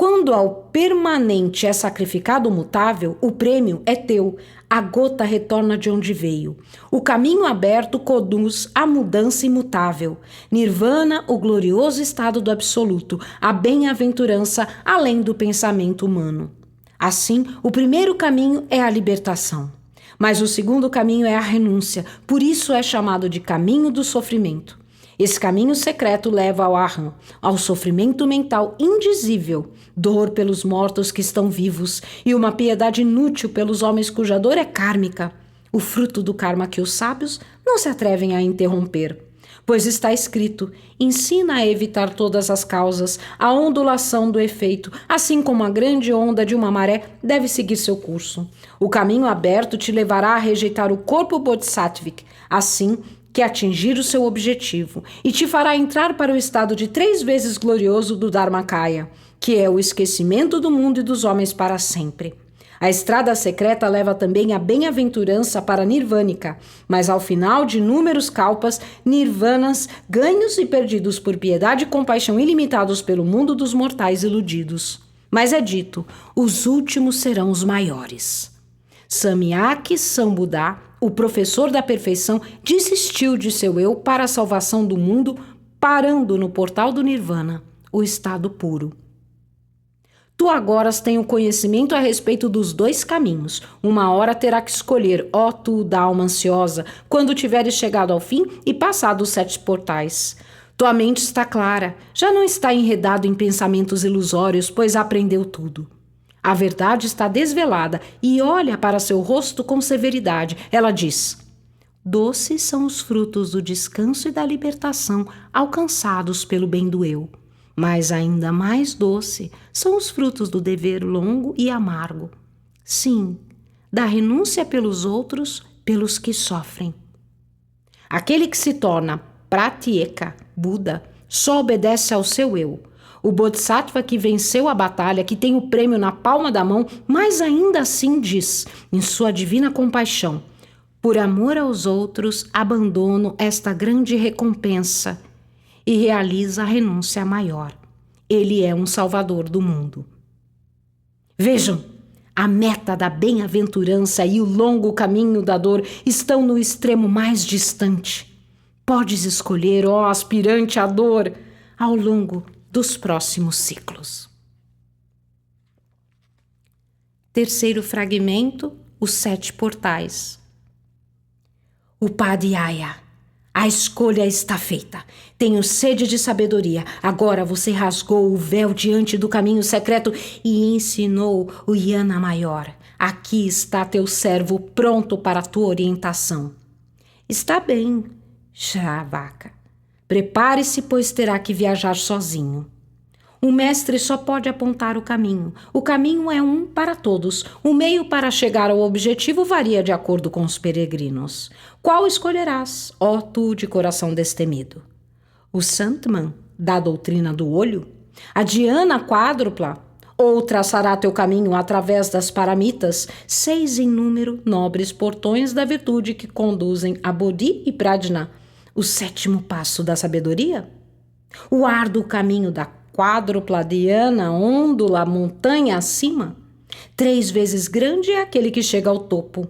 Quando ao permanente é sacrificado o mutável, o prêmio é teu, a gota retorna de onde veio. O caminho aberto conduz à mudança imutável. Nirvana, o glorioso estado do absoluto, a bem-aventurança além do pensamento humano. Assim, o primeiro caminho é a libertação. Mas o segundo caminho é a renúncia, por isso é chamado de caminho do sofrimento. Esse caminho secreto leva ao Aham, ao sofrimento mental indizível, dor pelos mortos que estão vivos e uma piedade inútil pelos homens cuja dor é kármica, o fruto do karma que os sábios não se atrevem a interromper. Pois está escrito, ensina a evitar todas as causas, a ondulação do efeito, assim como a grande onda de uma maré deve seguir seu curso. O caminho aberto te levará a rejeitar o corpo bodhisattvic, assim que atingir o seu objetivo, e te fará entrar para o estado de 3 vezes glorioso do Dharmakaya, que é o esquecimento do mundo e dos homens para sempre. A estrada secreta leva também a bem-aventurança para Nirvânica, mas ao final de inúmeros kalpas, nirvanas, ganhos e perdidos por piedade e compaixão ilimitados pelo mundo dos mortais iludidos. Mas é dito, os últimos serão os maiores. Samyak Sambuddha, o professor da perfeição, desistiu de seu eu para a salvação do mundo, parando no portal do Nirvana, o estado puro. Tu agora tens o conhecimento a respeito dos 2 caminhos. Uma hora terá que escolher, ó tu da alma ansiosa, quando tiveres chegado ao fim e passado os 7 portais. Tua mente está clara, já não está enredado em pensamentos ilusórios, pois aprendeu tudo. A verdade está desvelada e olha para seu rosto com severidade. Ela diz: doces são os frutos do descanso e da libertação alcançados pelo bem do eu. Mas ainda mais doce são os frutos do dever longo e amargo. Sim, da renúncia pelos outros, pelos que sofrem. Aquele que se torna pratyeka, Buda, só obedece ao seu eu. O Bodhisattva que venceu a batalha, que tem o prêmio na palma da mão, mas ainda assim diz, em sua divina compaixão: por amor aos outros, abandono esta grande recompensa, e realiza a renúncia maior. Ele é um salvador do mundo. Vejam, a meta da bem-aventurança e o longo caminho da dor estão no extremo mais distante. Podes escolher, ó aspirante à dor, ao longo dos próximos ciclos. Terceiro fragmento, os 7 portais. Upadhyaya. A escolha está feita. Tenho sede de sabedoria. Agora você rasgou o véu diante do caminho secreto e ensinou o Yana maior. Aqui está teu servo pronto para a tua orientação. Está bem, Shravaka. Prepare-se, pois terá que viajar sozinho. O mestre só pode apontar o caminho. O caminho é um para todos. O meio para chegar ao objetivo varia de acordo com os peregrinos. Qual escolherás, ó tu de coração destemido? O Santman, da doutrina do olho? A Dhyana quádrupla? Ou traçará teu caminho através das paramitas, 6 em número, nobres portões da virtude que conduzem a Bodhi e Prajna, o 7º passo da sabedoria? O árduo caminho da quádrupla Dhyana ondula a montanha acima? 3 vezes grande é aquele que chega ao topo.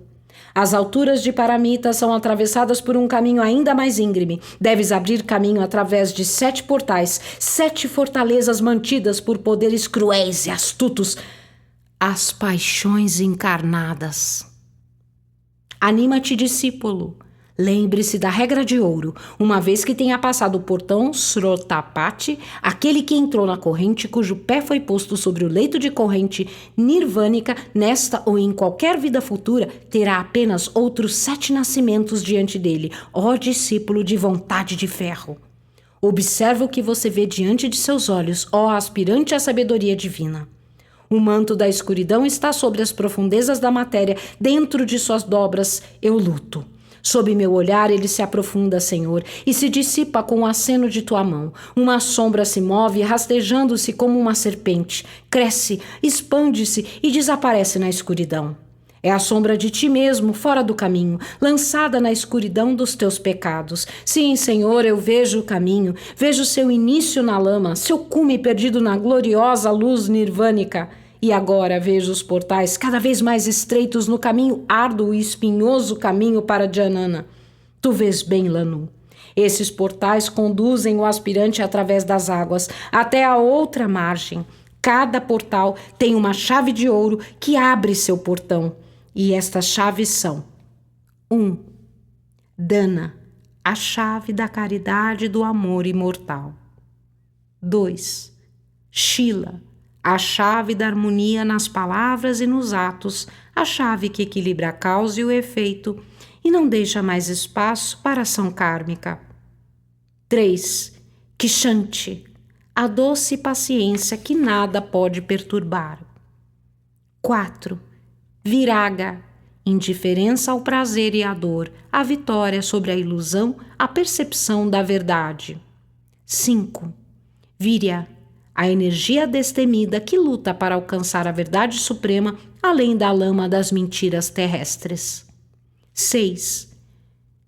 As alturas de Paramita são atravessadas por um caminho ainda mais íngreme. Deves abrir caminho através de 7 portais, 7 fortalezas mantidas por poderes cruéis e astutos, as paixões encarnadas. Anima-te, discípulo. Lembre-se da regra de ouro. Uma vez que tenha passado o portão Srotapati, aquele que entrou na corrente cujo pé foi posto sobre o leito de corrente nirvânica, nesta ou em qualquer vida futura, terá apenas outros 7 nascimentos diante dele, ó discípulo de vontade de ferro. Observa o que você vê diante de seus olhos, ó aspirante à sabedoria divina. O manto da escuridão está sobre as profundezas da matéria, dentro de suas dobras eu luto. Sob meu olhar ele se aprofunda, Senhor, e se dissipa com o aceno de tua mão. Uma sombra se move, rastejando-se como uma serpente. Cresce, expande-se e desaparece na escuridão. É a sombra de ti mesmo, fora do caminho, lançada na escuridão dos teus pecados. Sim, Senhor, eu vejo o caminho, vejo seu início na lama, seu cume perdido na gloriosa luz nirvânica. E agora vejo os portais cada vez mais estreitos no caminho árduo e espinhoso caminho para Janana. Tu vês bem, Lanu. Esses portais conduzem o aspirante através das águas até a outra margem. Cada portal tem uma chave de ouro que abre seu portão. E estas chaves são: 1. Dana, a chave da caridade e do amor imortal. 2. Shila, a chave da harmonia nas palavras e nos atos, a chave que equilibra a causa e o efeito e não deixa mais espaço para ação kármica. 3. Kishanti, a doce paciência que nada pode perturbar. 4. Viraga, indiferença ao prazer e à dor, a vitória sobre a ilusão, a percepção da verdade. 5. Virya, a energia destemida que luta para alcançar a verdade suprema além da lama das mentiras terrestres. 6.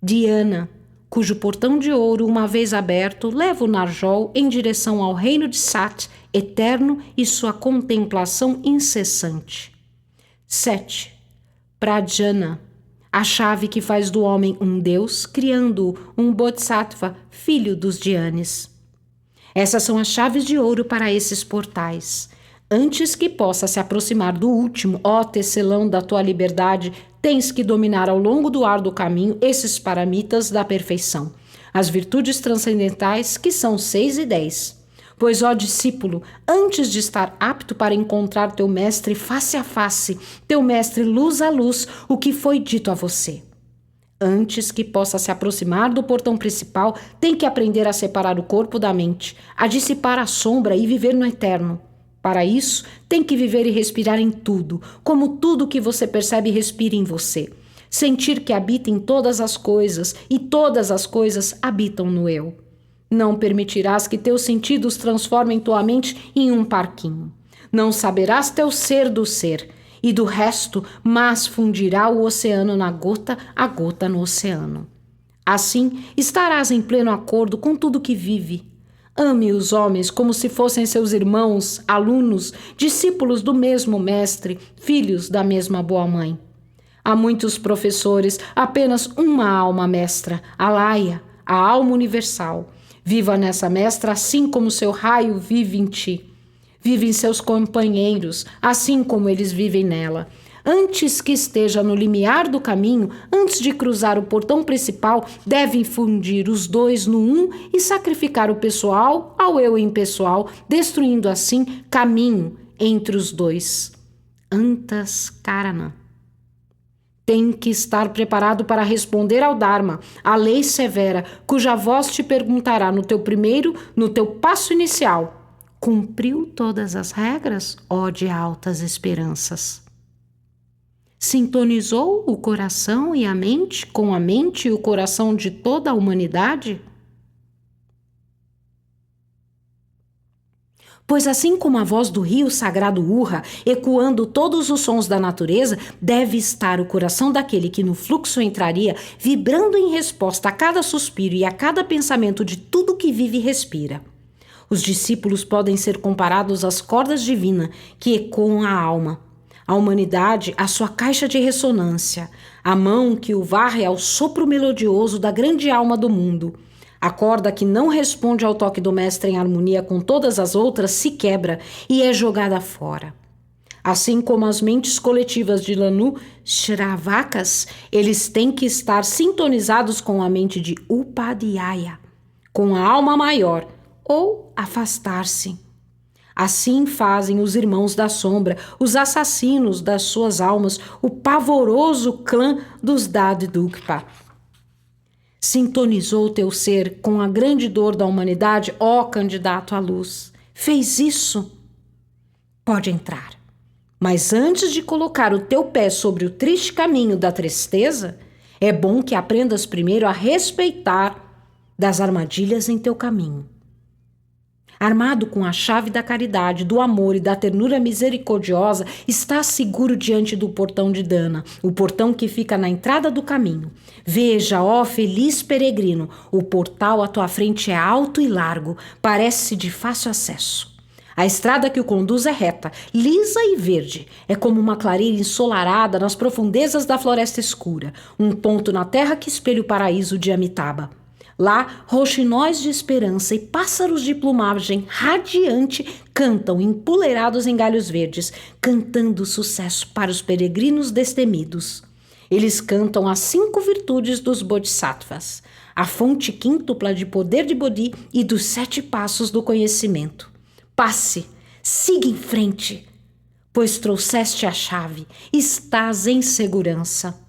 Dhyana, cujo portão de ouro, uma vez aberto, leva o Narjol em direção ao reino de Sat, eterno e sua contemplação incessante. 7. Prajna, a chave que faz do homem um deus, criando-o um bodhisattva, filho dos Dhyanis. Essas são as chaves de ouro para esses portais. Antes que possa se aproximar do último, ó tecelão da tua liberdade, tens que dominar ao longo do árduo caminho esses paramitas da perfeição, as virtudes transcendentais que são 6 e 10. Pois, ó discípulo, antes de estar apto para encontrar teu mestre face a face, teu mestre luz a luz, o que foi dito a você? Antes que possa se aproximar do portão principal, tem que aprender a separar o corpo da mente, a dissipar a sombra e viver no eterno. Para isso, tem que viver e respirar em tudo, como tudo que você percebe respira em você. Sentir que habita em todas as coisas e todas as coisas habitam no eu. Não permitirás que teus sentidos transformem tua mente em um parquinho. Não saberás teu ser do ser, e do resto, mas fundirá o oceano na gota, a gota no oceano. Assim, estarás em pleno acordo com tudo que vive. Ame os homens como se fossem seus irmãos, alunos, discípulos do mesmo mestre, filhos da mesma boa mãe. Há muitos professores, apenas uma alma mestra, Alaya, a alma universal. Viva nessa mestra assim como seu raio vive em ti. Vive em seus companheiros, assim como eles vivem nela. Antes que esteja no limiar do caminho, antes de cruzar o portão principal, devem fundir os dois no um e sacrificar o pessoal ao eu impessoal, destruindo assim caminho entre os dois. Antaskarana. Tem que estar preparado para responder ao Dharma, a lei severa, cuja voz te perguntará no teu passo inicial. Cumpriu todas as regras, ó de altas esperanças? Sintonizou o coração e a mente com a mente e o coração de toda a humanidade? Pois assim como a voz do rio sagrado urra, ecoando todos os sons da natureza, deve estar o coração daquele que no fluxo entraria, vibrando em resposta a cada suspiro e a cada pensamento de tudo que vive e respira. Os discípulos podem ser comparados às cordas divinas que ecoam a alma. A humanidade, a sua caixa de ressonância, a mão que o varre ao sopro melodioso da grande alma do mundo. A corda que não responde ao toque do mestre em harmonia com todas as outras se quebra e é jogada fora. Assim como as mentes coletivas de Lanu Shravakas, eles têm que estar sintonizados com a mente de Upadhyaya, com a alma maior, ou afastar-se. Assim fazem os irmãos da sombra, os assassinos das suas almas, o pavoroso clã dos Dadukpa. Sintonizou teu ser com a grande dor da humanidade, ó candidato à luz. Fez isso? Pode entrar. Mas antes de colocar o teu pé sobre o triste caminho da tristeza, é bom que aprendas primeiro a respeitar das armadilhas em teu caminho. armado com a chave da caridade, do amor e da ternura misericordiosa, está seguro diante do portão de Dana, o portão que fica na entrada do caminho. Veja, ó feliz peregrino, o portal à tua frente é alto e largo, parece de fácil acesso. A estrada que o conduz é reta, lisa e verde. É como uma clareira ensolarada nas profundezas da floresta escura, um ponto na terra que espelha o paraíso de Amitabha. Lá, roxinóis de esperança e pássaros de plumagem radiante cantam empoleirados em galhos verdes, cantando sucesso para os peregrinos destemidos. Eles cantam as 5 virtudes dos bodhisattvas, a fonte quíntupla de poder de Bodhi e dos 7 passos do conhecimento. Passe, siga em frente, pois trouxeste a chave, estás em segurança.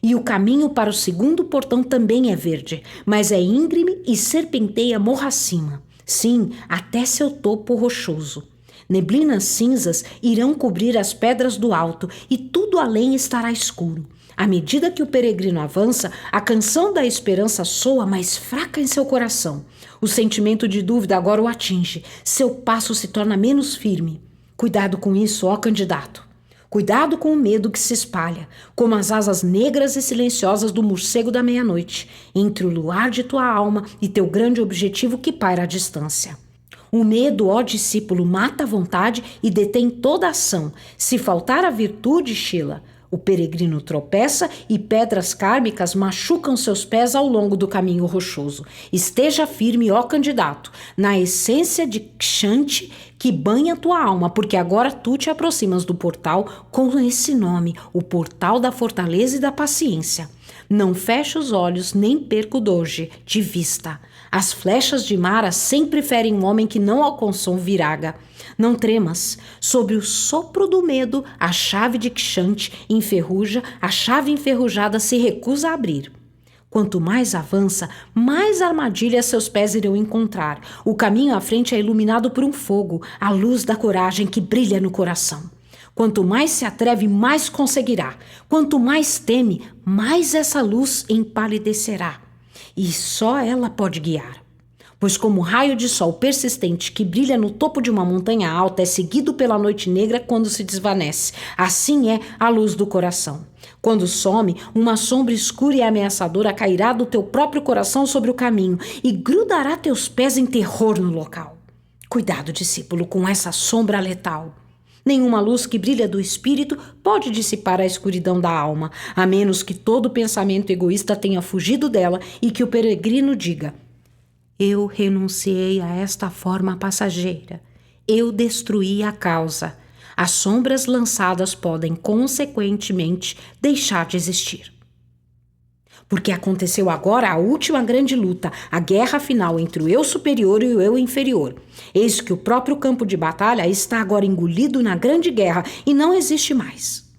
E o caminho para o segundo portão também é verde, mas é íngreme e serpenteia morro acima. Sim, até seu topo rochoso. Neblinas cinzas irão cobrir as pedras do alto e tudo além estará escuro. À medida que o peregrino avança, a canção da esperança soa mais fraca em seu coração. O sentimento de dúvida agora o atinge. Seu passo se torna menos firme. Cuidado com isso, ó candidato. Cuidado com o medo que se espalha, como as asas negras e silenciosas do morcego da meia-noite, entre o luar de tua alma e teu grande objetivo que paira à distância. O medo, ó discípulo, mata a vontade e detém toda a ação. Se faltar a virtude, Sheila, o peregrino tropeça e pedras kármicas machucam seus pés ao longo do caminho rochoso. Esteja firme, ó candidato, na essência de Kshanti que banha tua alma, porque agora tu te aproximas do portal com esse nome, o portal da fortaleza e da paciência. Não feche os olhos nem perca o doji de vista. As flechas de Mara sempre ferem um homem que não alcançou um viraga. Não tremas. Sob o sopro do medo, a chave de Kshanti enferruja, a chave enferrujada se recusa a abrir. Quanto mais avança, mais armadilhas seus pés irão encontrar. O caminho à frente é iluminado por um fogo, a luz da coragem que brilha no coração. Quanto mais se atreve, mais conseguirá. Quanto mais teme, mais essa luz empalidecerá. E só ela pode guiar. Pois como o raio de sol persistente que brilha no topo de uma montanha alta é seguido pela noite negra quando se desvanece, assim é a luz do coração. Quando some, uma sombra escura e ameaçadora cairá do teu próprio coração sobre o caminho e grudará teus pés em terror no local. Cuidado, discípulo, com essa sombra letal. Nenhuma luz que brilha do espírito pode dissipar a escuridão da alma, a menos que todo pensamento egoísta tenha fugido dela e que o peregrino diga: eu renunciei a esta forma passageira. Eu destruí a causa. As sombras lançadas podem, consequentemente, deixar de existir. Porque aconteceu agora a última grande luta, a guerra final entre o eu superior e o eu inferior. Eis que o próprio campo de batalha está agora engolido na grande guerra e não existe mais.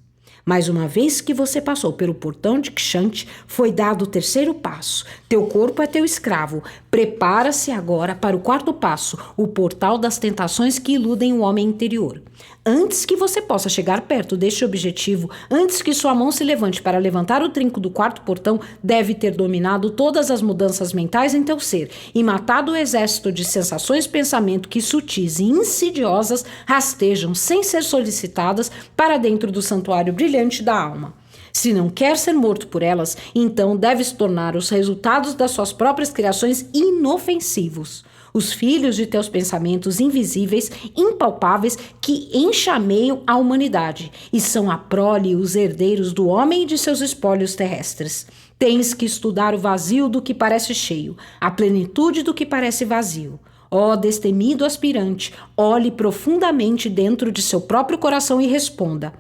Mas uma vez que você passou pelo portão de Kshanti, foi dado o terceiro passo. Teu corpo é teu escravo. Prepara-se agora para o quarto passo, o portal das tentações que iludem o homem interior. Antes que você possa chegar perto deste objetivo, antes que sua mão se levante para levantar o trinco do quarto portão, deve ter dominado todas as mudanças mentais em teu ser e matado o exército de sensações pensamento que sutis e insidiosas rastejam sem ser solicitadas para dentro do santuário brilhante da alma. Se não quer ser morto por elas, então deves tornar os resultados das suas próprias criações inofensivos. Os filhos de teus pensamentos invisíveis, impalpáveis, que enxameiam a humanidade e são a prole e os herdeiros do homem e de seus espólios terrestres. Tens que estudar o vazio do que parece cheio, a plenitude do que parece vazio. Ó destemido aspirante, olhe profundamente dentro de seu próprio coração e responda: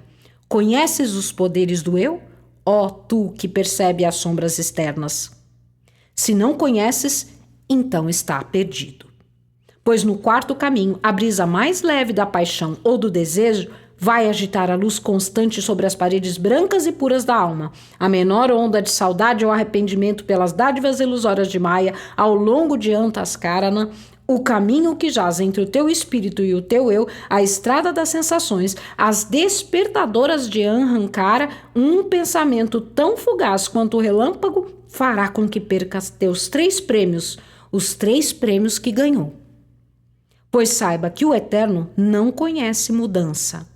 conheces os poderes do eu? Ó tu que percebe as sombras externas. Se não conheces, então está perdido. Pois no quarto caminho, a brisa mais leve da paixão ou do desejo vai agitar a luz constante sobre as paredes brancas e puras da alma. A menor onda de saudade ou arrependimento pelas dádivas ilusórias de Maya ao longo de Antaskarana, o caminho que jaz entre o teu espírito e o teu eu, a estrada das sensações, as despertadoras de Ahankara, um pensamento tão fugaz quanto o relâmpago fará com que percas teus 3 prêmios, os 3 prêmios que ganhou. pois saiba que o Eterno não conhece mudança.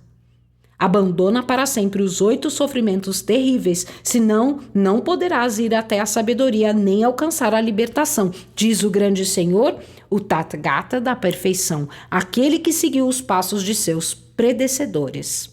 Abandona para sempre os 8 sofrimentos terríveis, senão não poderás ir até a sabedoria nem alcançar a libertação, diz o grande Senhor, o Tathagata da perfeição, aquele que seguiu os passos de seus predecessores.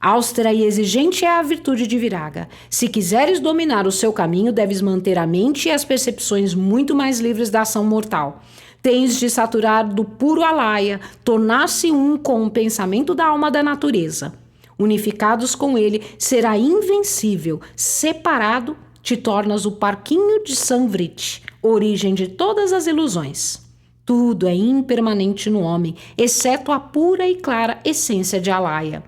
Austera e exigente é a virtude de Viraga. Se quiseres dominar o seu caminho, deves manter a mente e as percepções muito mais livres da ação mortal. Tens de saturar do puro alaya, tornar-se um com o pensamento da alma da natureza. Unificados com ele, será invencível. Separado, te tornas o parquinho de Samvrit, origem de todas as ilusões. Tudo é impermanente no homem, exceto a pura e clara essência de alaya.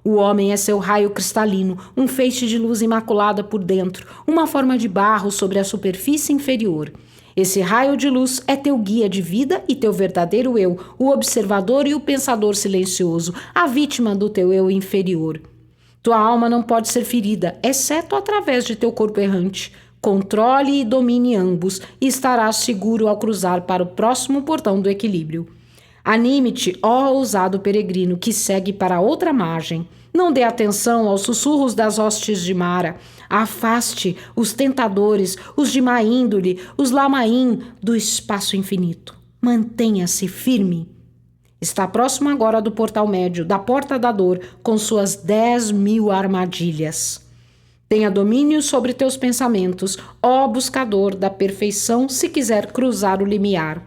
O homem é seu raio cristalino, um feixe de luz imaculada por dentro, uma forma de barro sobre a superfície inferior. Esse raio de luz é teu guia de vida e teu verdadeiro eu, o observador e o pensador silencioso, a vítima do teu eu inferior. Tua alma não pode ser ferida, exceto através de teu corpo errante. Controle e domine ambos e estarás seguro ao cruzar para o próximo portão do equilíbrio. Anime-te, ó ousado peregrino, que segue para outra margem. Não dê atenção aos sussurros das hostes de Mara. Afaste os tentadores, os de má índole, os lamaim do espaço infinito. Mantenha-se firme. Está próximo agora do portal médio, da porta da dor, com suas 10.000 armadilhas. Tenha domínio sobre teus pensamentos, ó buscador da perfeição, se quiser cruzar o limiar.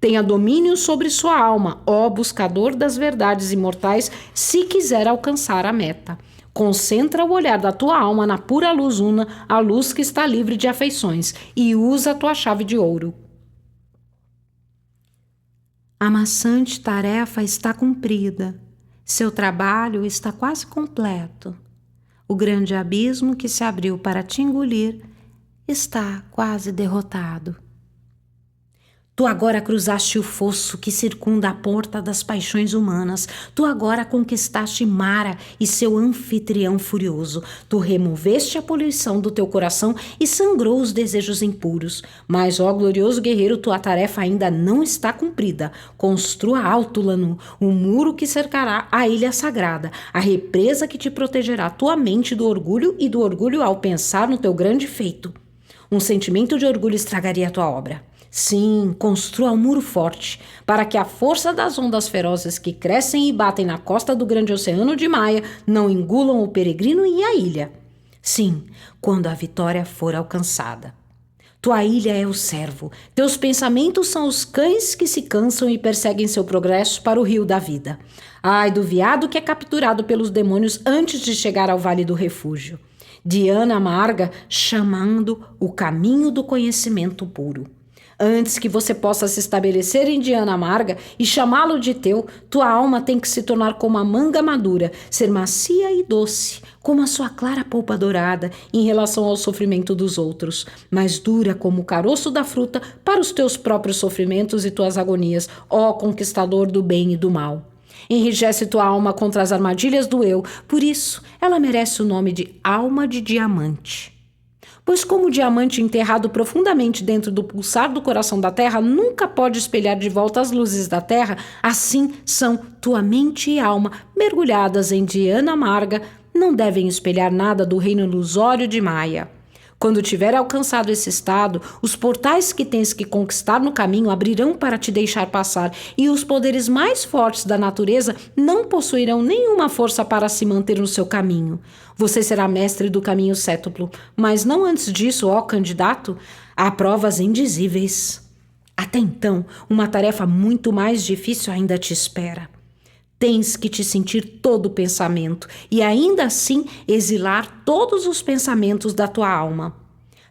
Tenha domínio sobre sua alma, ó buscador das verdades imortais, se quiser alcançar a meta. Concentra o olhar da tua alma na pura luz una, a luz que está livre de afeições, e usa a tua chave de ouro. A maçante tarefa está cumprida. Seu trabalho está quase completo. O grande abismo que se abriu para te engolir está quase derrotado. Tu agora cruzaste o fosso que circunda a porta das paixões humanas. Tu agora conquistaste Mara e seu anfitrião furioso. Tu removeste a poluição do teu coração e sangrou os desejos impuros. Mas, ó glorioso guerreiro, tua tarefa ainda não está cumprida. Construa alto, Lanu, o muro que cercará a ilha sagrada, a represa que te protegerá tua mente do orgulho e do orgulho ao pensar no teu grande feito. Um sentimento de orgulho estragaria a tua obra. Sim, construa um muro forte, para que a força das ondas ferozes que crescem e batem na costa do grande oceano de Maia não engulam o peregrino e a ilha. Sim, quando a vitória for alcançada. Tua ilha é o servo, teus pensamentos são os cães que se cansam e perseguem seu progresso para o rio da vida. Ai do veado que é capturado pelos demônios antes de chegar ao vale do refúgio. Diana amarga, chamando o caminho do conhecimento puro. Antes que você possa se estabelecer em Diana amarga e chamá-lo de teu, tua alma tem que se tornar como a manga madura, ser macia e doce, como a sua clara polpa dourada em relação ao sofrimento dos outros, mas dura como o caroço da fruta para os teus próprios sofrimentos e tuas agonias, ó conquistador do bem e do mal. Enrijece tua alma contra as armadilhas do eu, por isso ela merece o nome de alma de diamante. Pois como o diamante enterrado profundamente dentro do pulsar do coração da terra nunca pode espelhar de volta as luzes da terra, assim são tua mente e alma mergulhadas em Diana amarga, não devem espelhar nada do reino ilusório de Maia. Quando tiver alcançado esse estado, os portais que tens que conquistar no caminho abrirão para te deixar passar, e os poderes mais fortes da natureza não possuirão nenhuma força para se manter no seu caminho. Você será mestre do caminho cétuplo, mas não antes disso, ó candidato, há provas indizíveis. Até então, uma tarefa muito mais difícil ainda te espera. Tens que te sentir todo o pensamento e ainda assim exilar todos os pensamentos da tua alma.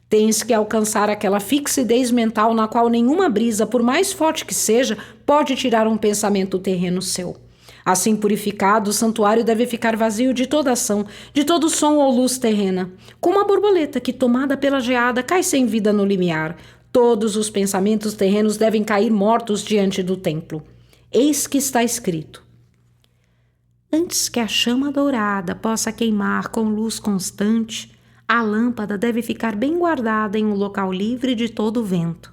Tens que alcançar aquela fixidez mental na qual nenhuma brisa, por mais forte que seja, pode tirar um pensamento terreno seu. Assim purificado, o santuário deve ficar vazio de toda ação, de todo som ou luz terrena, como a borboleta que, tomada pela geada, cai sem vida no limiar. Todos os pensamentos terrenos devem cair mortos diante do templo. Eis que está escrito: antes que a chama dourada possa queimar com luz constante, a lâmpada deve ficar bem guardada em um local livre de todo o vento.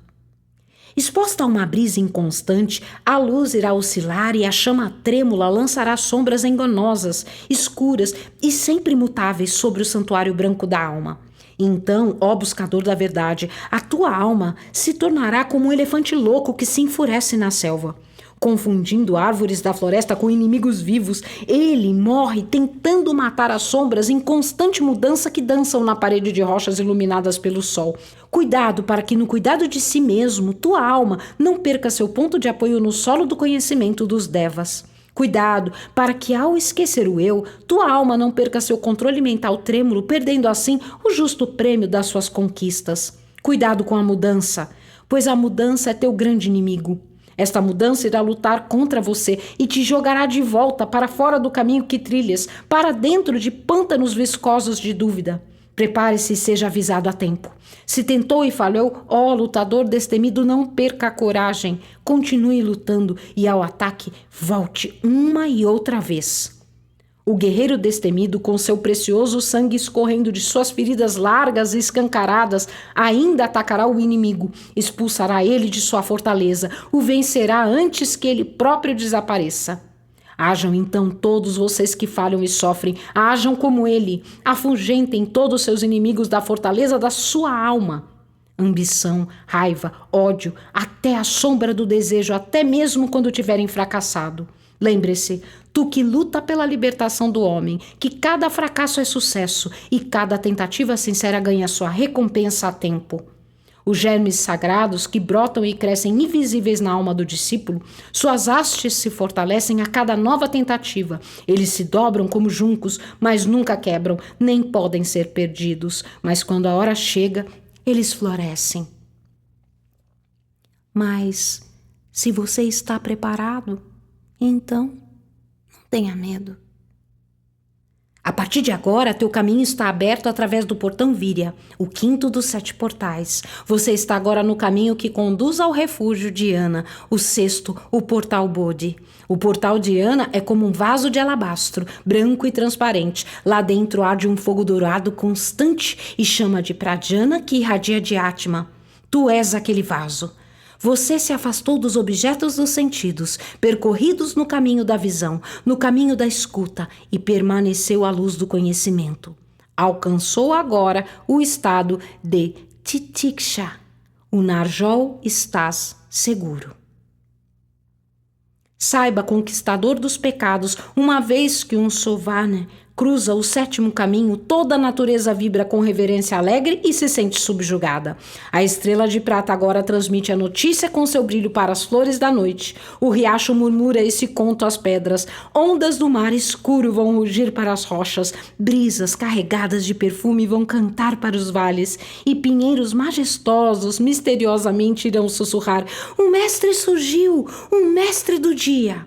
Exposta a uma brisa inconstante, a luz irá oscilar e a chama trêmula lançará sombras enganosas, escuras e sempre imutáveis sobre o santuário branco da alma. Então, ó buscador da verdade, a tua alma se tornará como um elefante louco que se enfurece na selva. Confundindo árvores da floresta com inimigos vivos, ele morre tentando matar as sombras em constante mudança que dançam na parede de rochas iluminadas pelo sol. Cuidado para que no cuidado de si mesmo, tua alma não perca seu ponto de apoio no solo do conhecimento dos devas. Cuidado para que ao esquecer o eu, tua alma não perca seu controle mental trêmulo, perdendo assim o justo prêmio das suas conquistas. Cuidado com a mudança, pois a mudança é teu grande inimigo. Esta mudança irá lutar contra você e te jogará de volta para fora do caminho que trilhas, para dentro de pântanos viscosos de dúvida. Prepare-se e seja avisado a tempo. Se tentou e falhou, ó lutador destemido, não perca a coragem. Continue lutando e ao ataque, volte uma e outra vez. O guerreiro destemido, com seu precioso sangue escorrendo de suas feridas largas e escancaradas, ainda atacará o inimigo, expulsará ele de sua fortaleza, o vencerá antes que ele próprio desapareça. Hajam então todos vocês que falham e sofrem, hajam como ele, afugentem todos seus inimigos da fortaleza da sua alma. Ambição, raiva, ódio, até a sombra do desejo, até mesmo quando tiverem fracassado. Lembre-se, tu que luta pela libertação do homem, que cada fracasso é sucesso e cada tentativa sincera ganha sua recompensa a tempo. Os germes sagrados que brotam e crescem invisíveis na alma do discípulo, suas hastes se fortalecem a cada nova tentativa. Eles se dobram como juncos, mas nunca quebram, nem podem ser perdidos. Mas quando a hora chega, eles florescem. Mas, se você está preparado, então, não tenha medo. A partir de agora, teu caminho está aberto através do portão Víria, o quinto dos 7 portais. Você está agora no caminho que conduz ao refúgio de Ana, o sexto, o portal Bodhi. O portal de Ana é como um vaso de alabastro, branco e transparente. Lá dentro arde um fogo dourado constante e chama de Pradjana que irradia de Atma. Tu és aquele vaso. Você se afastou dos objetos dos sentidos, percorridos no caminho da visão, no caminho da escuta, e permaneceu à luz do conhecimento. Alcançou agora o estado de Titiksha. O Narjol estás seguro. Saiba, conquistador dos pecados, uma vez que um Sovane cruza o 7º caminho, toda a natureza vibra com reverência alegre e se sente subjugada. A estrela de prata agora transmite a notícia com seu brilho para as flores da noite. O riacho murmura esse conto às pedras. Ondas do mar escuro vão rugir para as rochas. Brisas carregadas de perfume vão cantar para os vales. E pinheiros majestosos misteriosamente irão sussurrar: um mestre surgiu, um mestre do dia.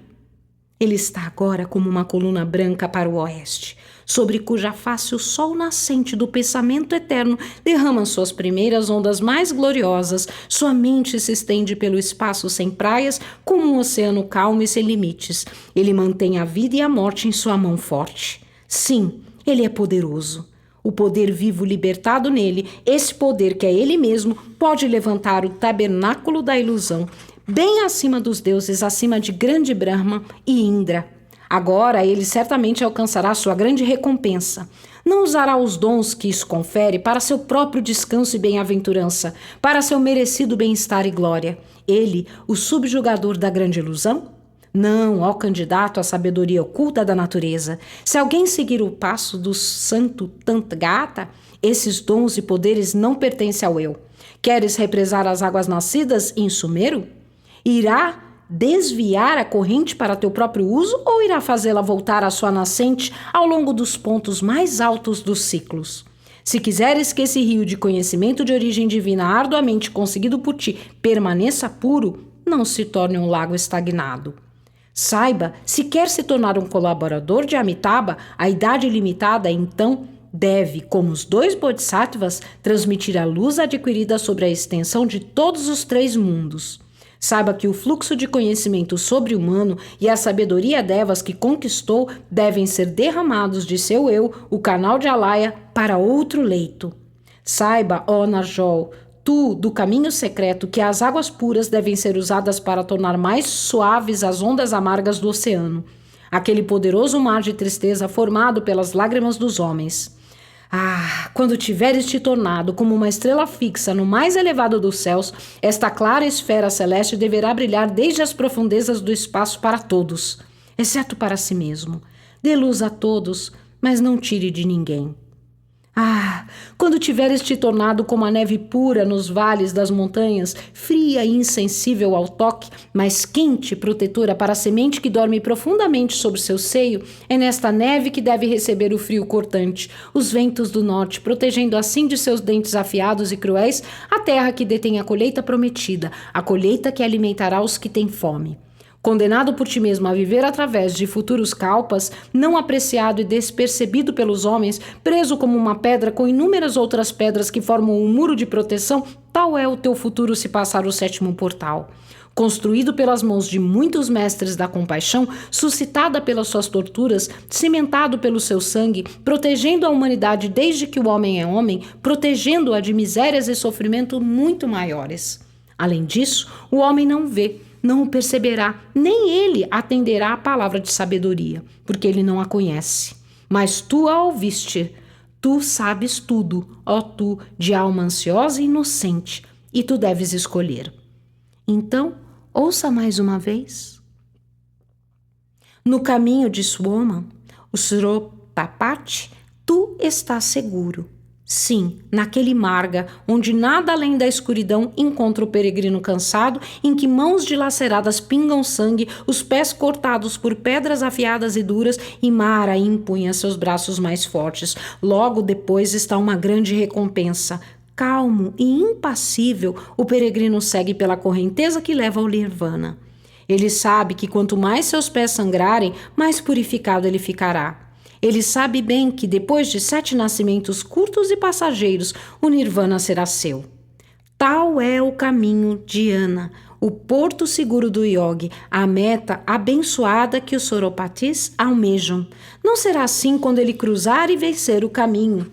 Ele está agora como uma coluna branca para o oeste, sobre cuja face o sol nascente do pensamento eterno derrama suas primeiras ondas mais gloriosas. Sua mente se estende pelo espaço sem praias, como um oceano calmo e sem limites. Ele mantém a vida e a morte em sua mão forte. Sim, ele é poderoso. O poder vivo libertado nele, esse poder que é ele mesmo, pode levantar o tabernáculo da ilusão, bem acima dos deuses, acima de grande Brahma e Indra. Agora ele certamente alcançará sua grande recompensa. Não usará os dons que isso confere para seu próprio descanso e bem-aventurança, para seu merecido bem-estar e glória. Ele, o subjugador da grande ilusão? Não, ó candidato à sabedoria oculta da natureza. Se alguém seguir o passo do santo Tathagata, esses dons e poderes não pertencem ao eu. Queres represar as águas nascidas em Sumeru? Irá desviar a corrente para teu próprio uso ou irá fazê-la voltar à sua nascente ao longo dos pontos mais altos dos ciclos? Se quiseres que esse rio de conhecimento de origem divina arduamente conseguido por ti permaneça puro, não se torne um lago estagnado. Saiba, se quer se tornar um colaborador de Amitabha, a idade limitada, então deve, como os 2 bodhisattvas, transmitir a luz adquirida sobre a extensão de todos os 3 mundos. Saiba que o fluxo de conhecimento sobre-humano e a sabedoria devas que conquistou devem ser derramados de seu eu, o canal de Alaya, para outro leito. Saiba, ó Narjol, Tu, do caminho secreto, que as águas puras devem ser usadas para tornar mais suaves as ondas amargas do oceano, aquele poderoso mar de tristeza formado pelas lágrimas dos homens. Ah, quando tiveres te tornado como uma estrela fixa no mais elevado dos céus, esta clara esfera celeste deverá brilhar desde as profundezas do espaço para todos, exceto para si mesmo. Dê luz a todos, mas não tire de ninguém. Ah, quando tiveres te tornado como a neve pura nos vales das montanhas, fria e insensível ao toque, mas quente e protetora para a semente que dorme profundamente sobre seu seio, é nesta neve que deve receber o frio cortante, os ventos do norte, protegendo assim de seus dentes afiados e cruéis a terra que detém a colheita prometida, a colheita que alimentará os que têm fome. Condenado por ti mesmo a viver através de futuros kalpas, não apreciado e despercebido pelos homens, preso como uma pedra com inúmeras outras pedras que formam um muro de proteção, tal é o teu futuro se passar o sétimo portal. Construído pelas mãos de muitos mestres da compaixão, suscitada pelas suas torturas, cimentado pelo seu sangue, protegendo a humanidade desde que o homem é homem, protegendo-a de misérias e sofrimento muito maiores. Além disso, o homem não vê, não o perceberá, nem ele atenderá à palavra de sabedoria, porque ele não a conhece. Mas tu a ouviste, tu sabes tudo, ó tu, de alma ansiosa e inocente, e tu deves escolher. Então, ouça mais uma vez. No caminho de Swama, o Sropapati, tu estás seguro. Sim, naquele marga, onde nada além da escuridão encontra o peregrino cansado, em que mãos dilaceradas pingam sangue, os pés cortados por pedras afiadas e duras, e Mara empunha seus braços mais fortes. Logo depois está uma grande recompensa. Calmo e impassível, o peregrino segue pela correnteza que leva ao Nirvana. Ele sabe que quanto mais seus pés sangrarem, mais purificado ele ficará. Ele sabe bem que depois de 7 nascimentos curtos e passageiros, o Nirvana será seu. Tal é o caminho dhyana, o porto seguro do yogi, a meta abençoada que os Soropatis almejam. Não será assim quando ele cruzar e vencer o caminho.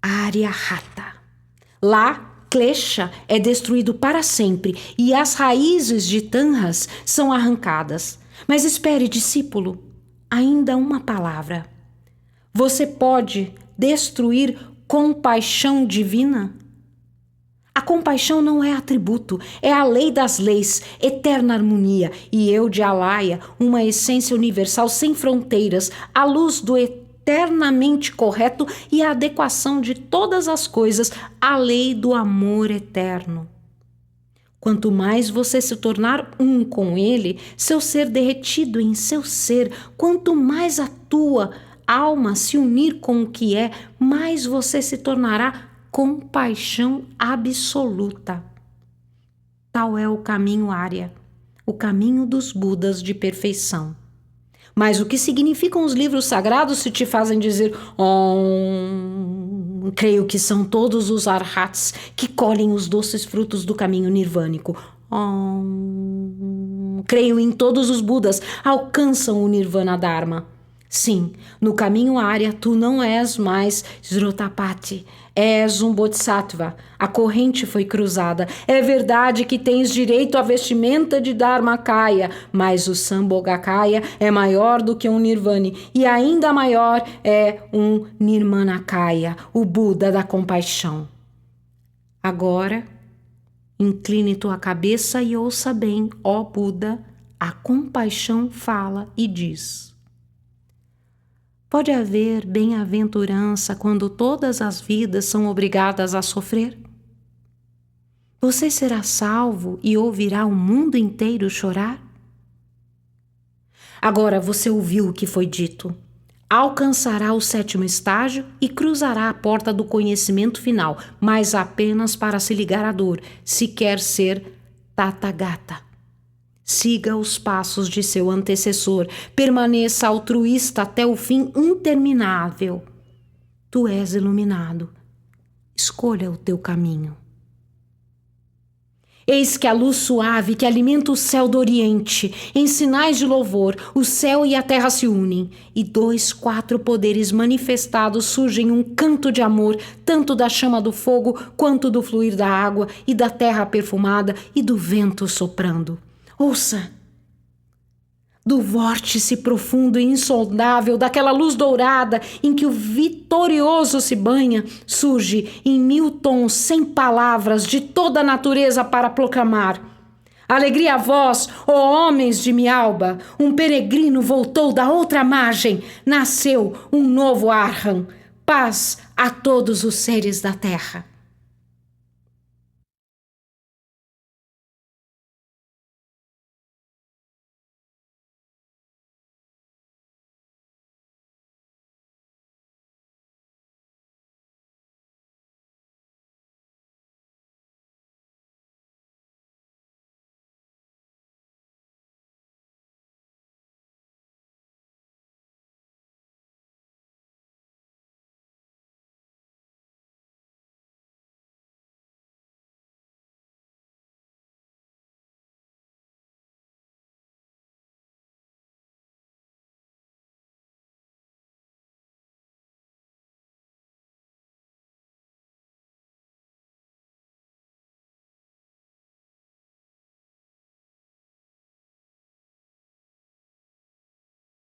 Aryahata. Lá, Klesha é destruído para sempre e as raízes de Tanhas são arrancadas. Mas espere, discípulo, ainda uma palavra. Você pode destruir compaixão divina? A compaixão não é atributo, é a lei das leis, eterna harmonia, e eu de Alaya, uma essência universal sem fronteiras, a luz do eternamente correto e a adequação de todas as coisas à lei do amor eterno. Quanto mais você se tornar um com ele, seu ser derretido em seu ser, quanto mais a tua alma se unir com o que é, mais você se tornará compaixão absoluta. Tal é o caminho Arya, o caminho dos Budas de perfeição. Mas o que significam os livros sagrados se te fazem dizer creio que são todos os arhats que colhem os doces frutos do caminho nirvânico. Creio em todos os Budas, alcançam o Nirvana Dharma. Sim, no caminho Arya tu não és mais Srotapati, és um Bodhisattva. A corrente foi cruzada. É verdade que tens direito à vestimenta de Dharmakaya, mas o Sambhogakaya é maior do que um Nirvani e ainda maior é um Nirmanakaya, o Buda da compaixão. Agora, incline tua cabeça e ouça bem, ó Buda, a compaixão fala e diz: pode haver bem-aventurança quando todas as vidas são obrigadas a sofrer? Você será salvo e ouvirá o mundo inteiro chorar? Agora você ouviu o que foi dito. Alcançará o 7º estágio e cruzará a porta do conhecimento final, mas apenas para se ligar à dor, se quer ser Tathagata. Siga os passos de seu antecessor, permaneça altruísta até o fim interminável. Tu és iluminado. Escolha o teu caminho. Eis que a luz suave que alimenta o céu do oriente, em sinais de louvor, o céu e a terra se unem, e 4 poderes manifestados surgem um canto de amor, tanto da chama do fogo, quanto do fluir da água, e da terra perfumada, e do vento soprando. Ouça! Do vórtice profundo e insondável, daquela luz dourada em que o vitorioso se banha, surge em 1000 tons sem palavras de toda a natureza para proclamar: alegria a vós, ó homens de Mialba, um peregrino voltou da outra margem, nasceu um novo Arham, paz a todos os seres da terra.